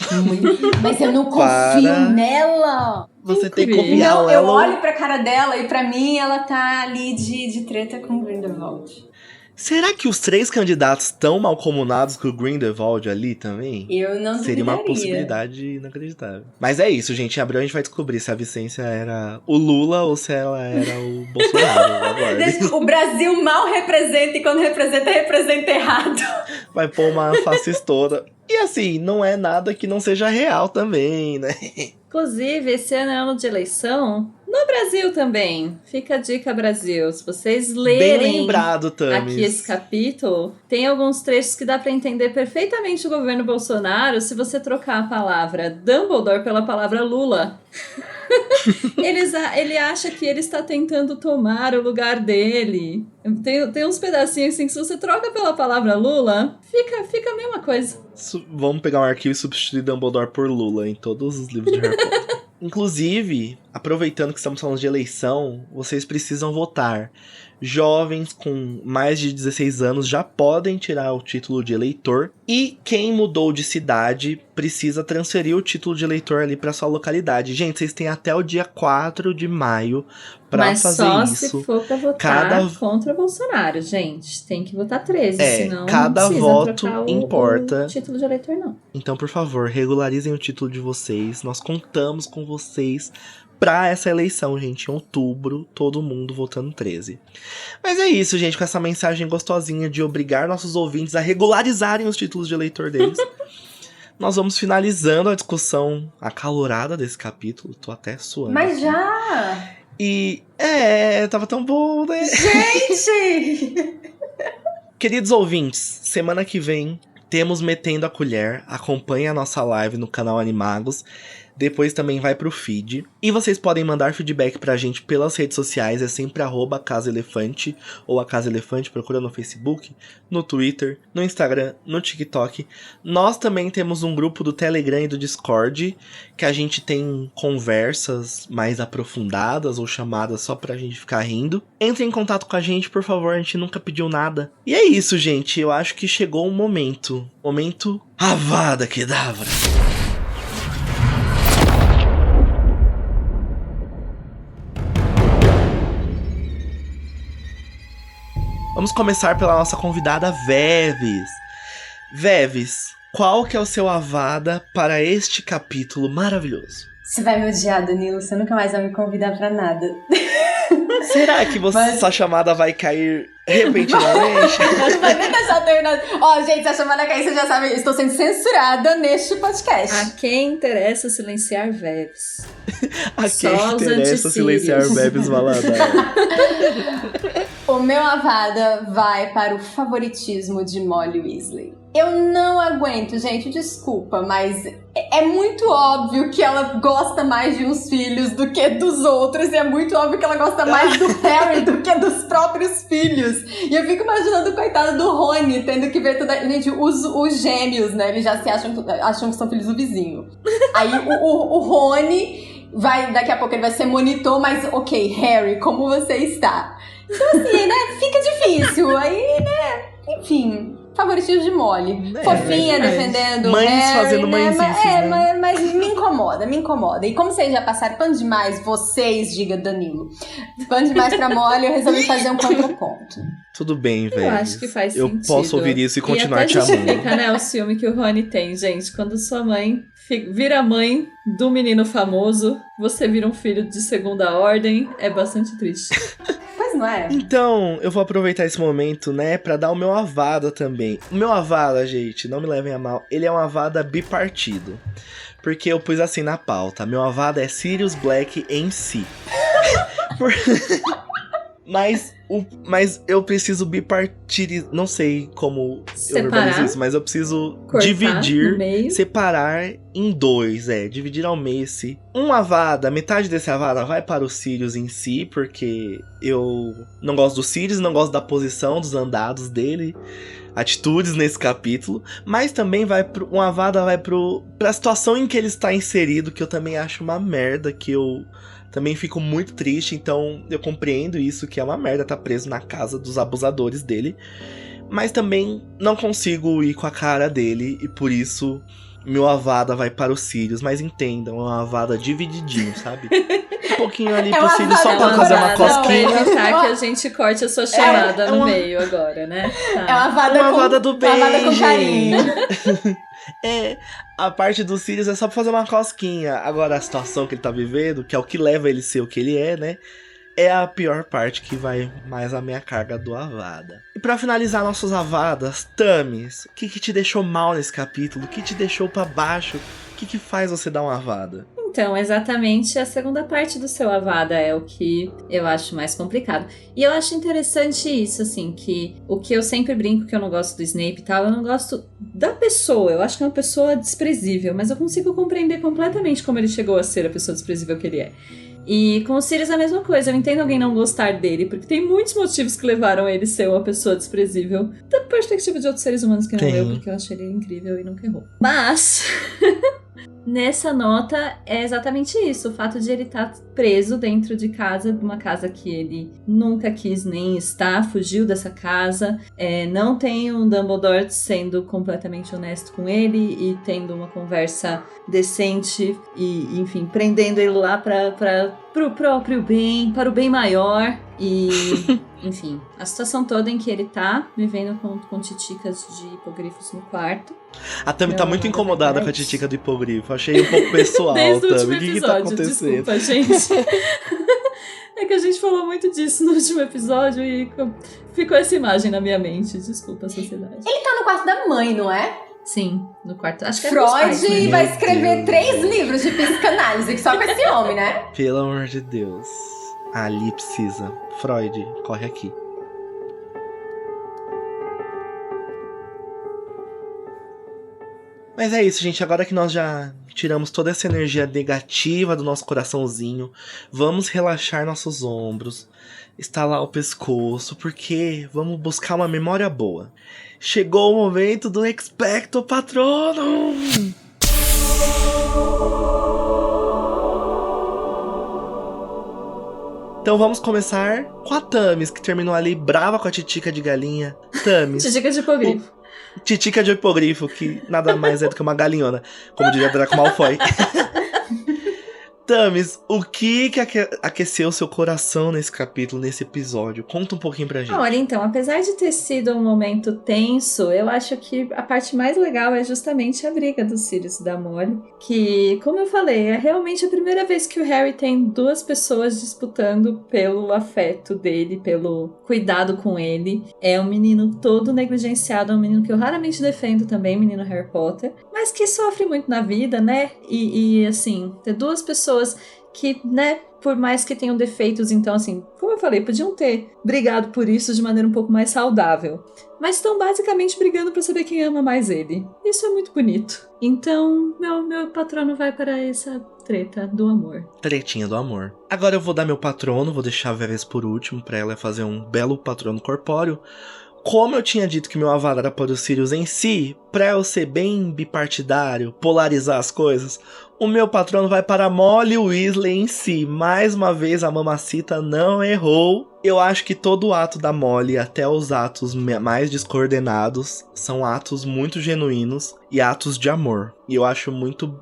Mas eu não confio nela! Você tem que confiar nela. Eu olho pra cara dela e pra mim ela tá ali de treta com o Grindelwald. Será que os 3 candidatos estão malcomunados com o Grindelwald ali também? Eu não duvidaria. Seria uma possibilidade inacreditável. Mas é isso, gente. Em abril a gente vai descobrir se a Vicência era o Lula ou se ela era o Bolsonaro. Agora. O Brasil mal representa e quando representa errado. Vai pôr uma fascistora. E assim, não é nada que não seja real também, né? Inclusive, esse ano é ano de eleição no Brasil também. Fica a dica, Brasil. Se vocês lerem bem lembrado, Thames, aqui esse capítulo, tem alguns trechos que dá pra entender perfeitamente o governo Bolsonaro se você trocar a palavra Dumbledore pela palavra Lula. Ele acha que ele está tentando tomar o lugar dele. Tem uns pedacinhos assim que se você troca pela palavra Lula, fica a mesma coisa. Vamos pegar um arquivo e substituir Dumbledore por Lula em todos os livros de Harry Potter. Inclusive, aproveitando que estamos falando de eleição, vocês precisam votar. Jovens com mais de 16 anos já podem tirar o título de eleitor. E quem mudou de cidade precisa transferir o título de eleitor ali para sua localidade. Gente, vocês têm até o dia 4 de maio para fazer isso. Mas só se for para votar contra Bolsonaro, gente. Tem que votar 13, senão cada não voto trocar importa. O título de eleitor, não. Então, por favor, regularizem o título de vocês. Nós contamos com vocês pra essa eleição, gente, em outubro, todo mundo votando 13. Mas é isso, gente, com essa mensagem gostosinha de obrigar nossos ouvintes a regularizarem os títulos de eleitor deles. Nós vamos finalizando a discussão acalorada desse capítulo. Tô até suando. Mas já! E tava tão bom, né? Gente! Queridos ouvintes, semana que vem temos Metendo a Colher. Acompanhe a nossa live no canal Animagos. Depois também vai pro feed. E vocês podem mandar feedback pra gente pelas redes sociais. É sempre @CasaElefante ou a Casa Elefante. Procura no Facebook, no Twitter, no Instagram, no TikTok. Nós também temos um grupo do Telegram e do Discord, que a gente tem conversas mais aprofundadas ou chamadas só pra gente ficar rindo. Entre em contato com a gente, por favor. A gente nunca pediu nada. E é isso, gente. Eu acho que chegou o momento. Momento Avada Kedavra. Vamos começar pela nossa convidada Veves. Veves, qual que é o seu avada para este capítulo maravilhoso? Você vai me odiar, Danilo. Você nunca mais vai me convidar pra nada. Será que sua chamada vai cair repentinamente? Não vai nem deixar terminar. Ó, gente, se a chamada cair, você já sabe, eu estou sendo censurada neste podcast. A quem interessa silenciar Veves? A quem Só os interessa anti-Sirius. silenciar Veves Valadares? O meu avada vai para o favoritismo de Molly Weasley. Eu não aguento, gente, desculpa, mas é muito óbvio que ela gosta mais de uns filhos do que dos outros, e é muito óbvio que ela gosta mais do Harry do que dos próprios filhos. E eu fico imaginando o coitado do Rony tendo que ver toda... Gente, os gêmeos, né, eles já se acham que são filhos do vizinho. Aí o Rony daqui a pouco ele vai ser monitor, mas ok, Harry, como você está? Então assim, né, fica difícil, aí, né, enfim... Favoritismo de Molly. Fofinha, defendendo o mães Harry, fazendo né? mãezices, né? Mas me incomoda. E como vocês já passaram pano demais, diga Danilo, pano demais pra Molly, eu resolvi fazer um contraponto. Tudo bem, velho. Eu acho que faz eu sentido. posso ouvir isso e continuar até te amando. justifica, né, o ciúme que o Rony tem, gente. Quando sua mãe vira mãe do menino famoso, você vira um filho de segunda ordem, é bastante triste. Mas não é? Então, eu vou aproveitar esse momento, né, pra dar o meu avada também. O meu avada, gente, não me levem a mal, ele é um avada bipartido. Porque eu pus assim na pauta, meu avada é Sirius Black em si. Mas eu preciso bipartir, não sei como eu verbalizo isso, mas eu preciso dividir, separar em dois, dividir ao meio esse. Um avada, metade desse avada vai para o Sirius em si, porque eu não gosto do Sirius, não gosto da posição, dos andados dele, atitudes nesse capítulo, mas também um avada vai pra situação em que ele está inserido, que eu também acho uma merda, que eu... também fico muito triste, então eu compreendo isso, que é uma merda tá preso na casa dos abusadores dele. Mas também não consigo ir com a cara dele, e por isso meu avada vai para o Sirius. Mas entendam, é uma avada divididinho, sabe? Um pouquinho ali pro Sirius só pra fazer uma cosquinha. Pra evitar que a gente corte a sua chamada no meio agora, né? Tá. É uma avada do bem, uma avada com carinho. A parte do Sirius é só pra fazer uma cosquinha. Agora a situação que ele tá vivendo, que é o que leva ele a ser o que ele é, né? É a pior parte, que vai mais a minha carga do avada. E pra finalizar nossas avadas, Thames, o que te deixou mal nesse capítulo? O que te deixou pra baixo? O que faz você dar uma avada? Então, exatamente a segunda parte do seu avada é o que eu acho mais complicado. E eu acho interessante isso, assim, que o que eu sempre brinco que eu não gosto do Snape e tal, eu não gosto da pessoa. Eu acho que é uma pessoa desprezível, mas eu consigo compreender completamente como ele chegou a ser a pessoa desprezível que ele é. E com o Sirius é a mesma coisa, eu entendo alguém não gostar dele, porque tem muitos motivos que levaram ele a ser uma pessoa desprezível, da perspectiva de outros seres humanos que não eu, porque eu achei ele incrível e nunca errou. Mas... nessa nota é exatamente isso, o fato de ele estar preso dentro de casa, de uma casa que ele nunca quis nem estar, fugiu dessa casa, não tem um Dumbledore sendo completamente honesto com ele e tendo uma conversa decente e, enfim, prendendo ele lá pro próprio bem, para o bem maior e, enfim, a situação toda em que ele tá vivendo com titicas de hipogrifos no quarto. A Tami tá muito incomodada com a titica do hipogrifo. Achei um pouco pessoal, Desde o Tami. último O que episódio, tá acontecendo? desculpa, gente. É que a gente falou muito disso no último episódio e ficou essa imagem na minha mente. Desculpa, sociedade. Ele tá no quarto da mãe, não é? Sim, no quarto. Acho que é Freud pais, né? vai escrever 3 livros de psicanálise só com esse homem, né? Pelo amor de Deus. Ali precisa. Freud, corre aqui. Mas é isso, gente. Agora que nós já tiramos toda essa energia negativa do nosso coraçãozinho, vamos relaxar nossos ombros, estalar o pescoço, porque vamos buscar uma memória boa. Chegou o momento do Expecto Patronum! Então vamos começar com a Thames, que terminou ali brava com a Titica de galinha. Thames. Titica de hipogrifo. Titica de hipogrifo, que nada mais é do que uma galinhona, como diria Draco Malfoy. Thames, o que aqueceu seu coração nesse capítulo, nesse episódio? Conta um pouquinho pra gente. Olha, então, apesar de ter sido um momento tenso, eu acho que a parte mais legal é justamente a briga do Sirius e da Molly, que, como eu falei, é realmente a primeira vez que o Harry tem duas pessoas disputando pelo afeto dele, pelo cuidado com ele. É um menino todo negligenciado, é um menino que eu raramente defendo também, menino Harry Potter, mas que sofre muito na vida, né? E assim, ter duas pessoas que, né, por mais que tenham defeitos, então, assim, como eu falei, podiam ter brigado por isso de maneira um pouco mais saudável. Mas estão basicamente brigando pra saber quem ama mais ele. Isso é muito bonito. Então, meu patrono vai para essa treta do amor. Tretinha do amor. Agora eu vou dar meu patrono, vou deixar a Veves por último, pra ela fazer um belo patrono corpóreo. Como eu tinha dito que meu aval era para o Sirius em si, pra eu ser bem bipartidário, polarizar as coisas, o meu patrono vai para Molly Weasley em si. Mais uma vez a mamacita não errou. Eu acho que todo o ato da Molly, até os atos mais descoordenados, são atos muito genuínos e atos de amor. E eu acho muito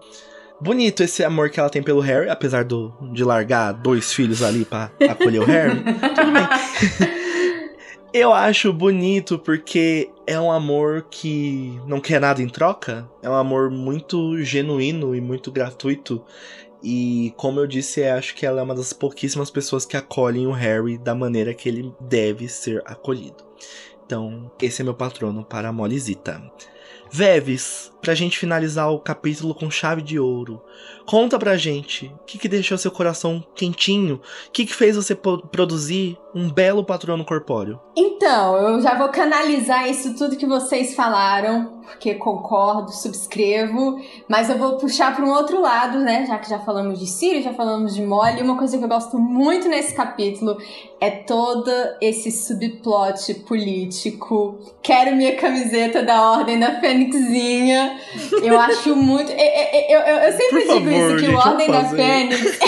bonito esse amor que ela tem pelo Harry, apesar de largar 2 filhos ali pra acolher o Harry. Tudo bem. Eu acho bonito porque é um amor que não quer nada em troca. É um amor muito genuíno e muito gratuito. E como eu disse, acho que ela é uma das pouquíssimas pessoas que acolhem o Harry da maneira que ele deve ser acolhido. Então, esse é meu patrono para a Mollyzita. Veves, pra gente finalizar o capítulo com chave de ouro, conta pra gente o que deixou seu coração quentinho, o que fez você produzir um belo patrono corpóreo. Então, eu já vou canalizar isso tudo que vocês falaram, porque concordo, subscrevo, mas eu vou puxar para um outro lado, né, já que já falamos de Sirius, já falamos de Molly. Uma coisa que eu gosto muito nesse capítulo é todo esse subplot político. Quero minha camiseta da Ordem da Fênixinha. Eu acho muito... Eu sempre digo isso, que o Ordem da Fênix...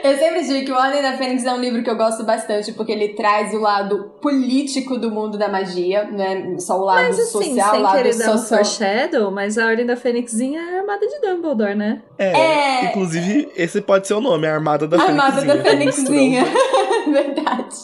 Eu sempre digo que o Ordem da Fênix é um livro que eu gosto bastante, porque ele traz o lado político do mundo da magia, não é só o lado social, o lado sem querer dar um social. foreshadow, mas a Ordem da Fênixinha é a armada de Dumbledore, né? Inclusive, esse pode ser o nome, a Armada da Fênixinha. Armada da Fênixinha, verdade.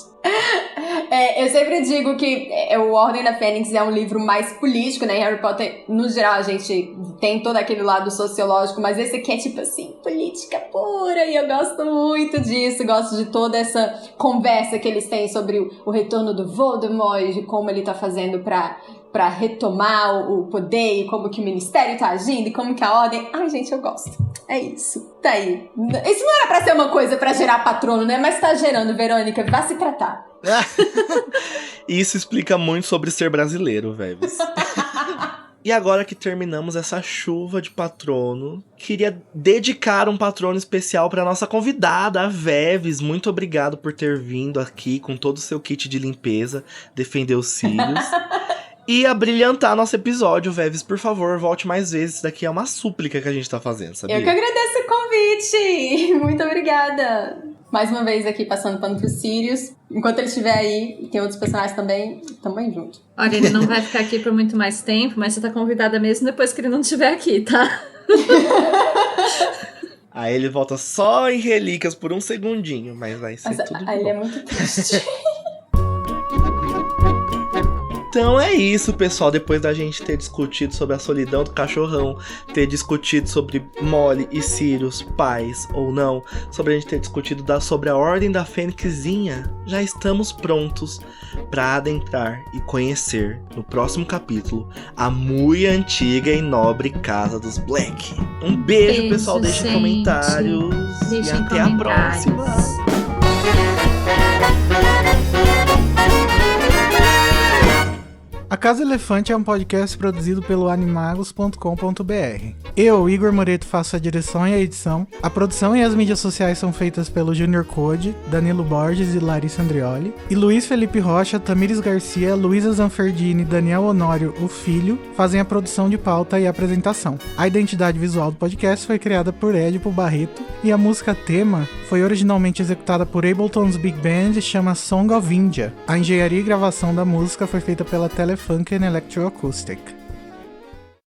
Eu sempre digo que o Ordem da Fênix é um livro mais político, né? Em Harry Potter, no geral, a gente tem todo aquele lado sociológico, mas esse aqui é tipo assim, política pura, e eu gosto muito disso, gosto de toda essa conversa que eles têm sobre o retorno do Voldemort, de como ele tá fazendo pra retomar o poder, e como que o Ministério tá agindo, e como que a Ordem... Ai, gente, eu gosto. É isso. Tá aí. Isso não era pra ser uma coisa pra gerar patrono, né? Mas tá gerando, Verônica. Vá se tratar. Isso explica muito sobre ser brasileiro, Veves. E agora que terminamos essa chuva de patrono, queria dedicar um patrono especial para nossa convidada, a Veves. Muito obrigado por ter vindo aqui com todo o seu kit de limpeza, defender os cílios e abrilhantar nosso episódio. Veves, por favor, volte mais vezes. Isso daqui é uma súplica que a gente tá fazendo, sabia? Eu que agradeço o convite. Muito obrigada. Mais uma vez aqui passando pano pro Sirius. Enquanto ele estiver aí, e tem outros personagens também, tamo aí junto. Olha, ele não vai ficar aqui por muito mais tempo, mas você tá convidada mesmo depois que ele não estiver aqui, tá? Aí ele volta só em relíquias por um segundinho, mas vai ser tudo aí bom. ele é muito triste. Então é isso, pessoal. Depois da gente ter discutido sobre a solidão do cachorrão, ter discutido sobre Molly e Sirius, pais ou não, sobre a gente ter discutido sobre a ordem da Fênixinha, já estamos prontos para adentrar e conhecer no próximo capítulo a muito antiga e nobre casa dos Black. Um beijo, pessoal. Deixem comentários e até a próxima. A Casa Elefante é um podcast produzido pelo animagos.com.br. Eu, Igor Moreto, faço a direção e a edição. A produção e as mídias sociais são feitas pelo Junior Code, Danilo Borges e Larissa Andrioli. E Luiz Felipe Rocha, Tamires Garcia, Luísa Zanferdini e Daniel Honório, o filho, fazem a produção de pauta e a apresentação. A identidade visual do podcast foi criada por Edipo Barreto e a música tema foi originalmente executada por Ableton's Big Band e chama Song of India. A engenharia e gravação da música foi feita pela Telefunken Electroacoustic.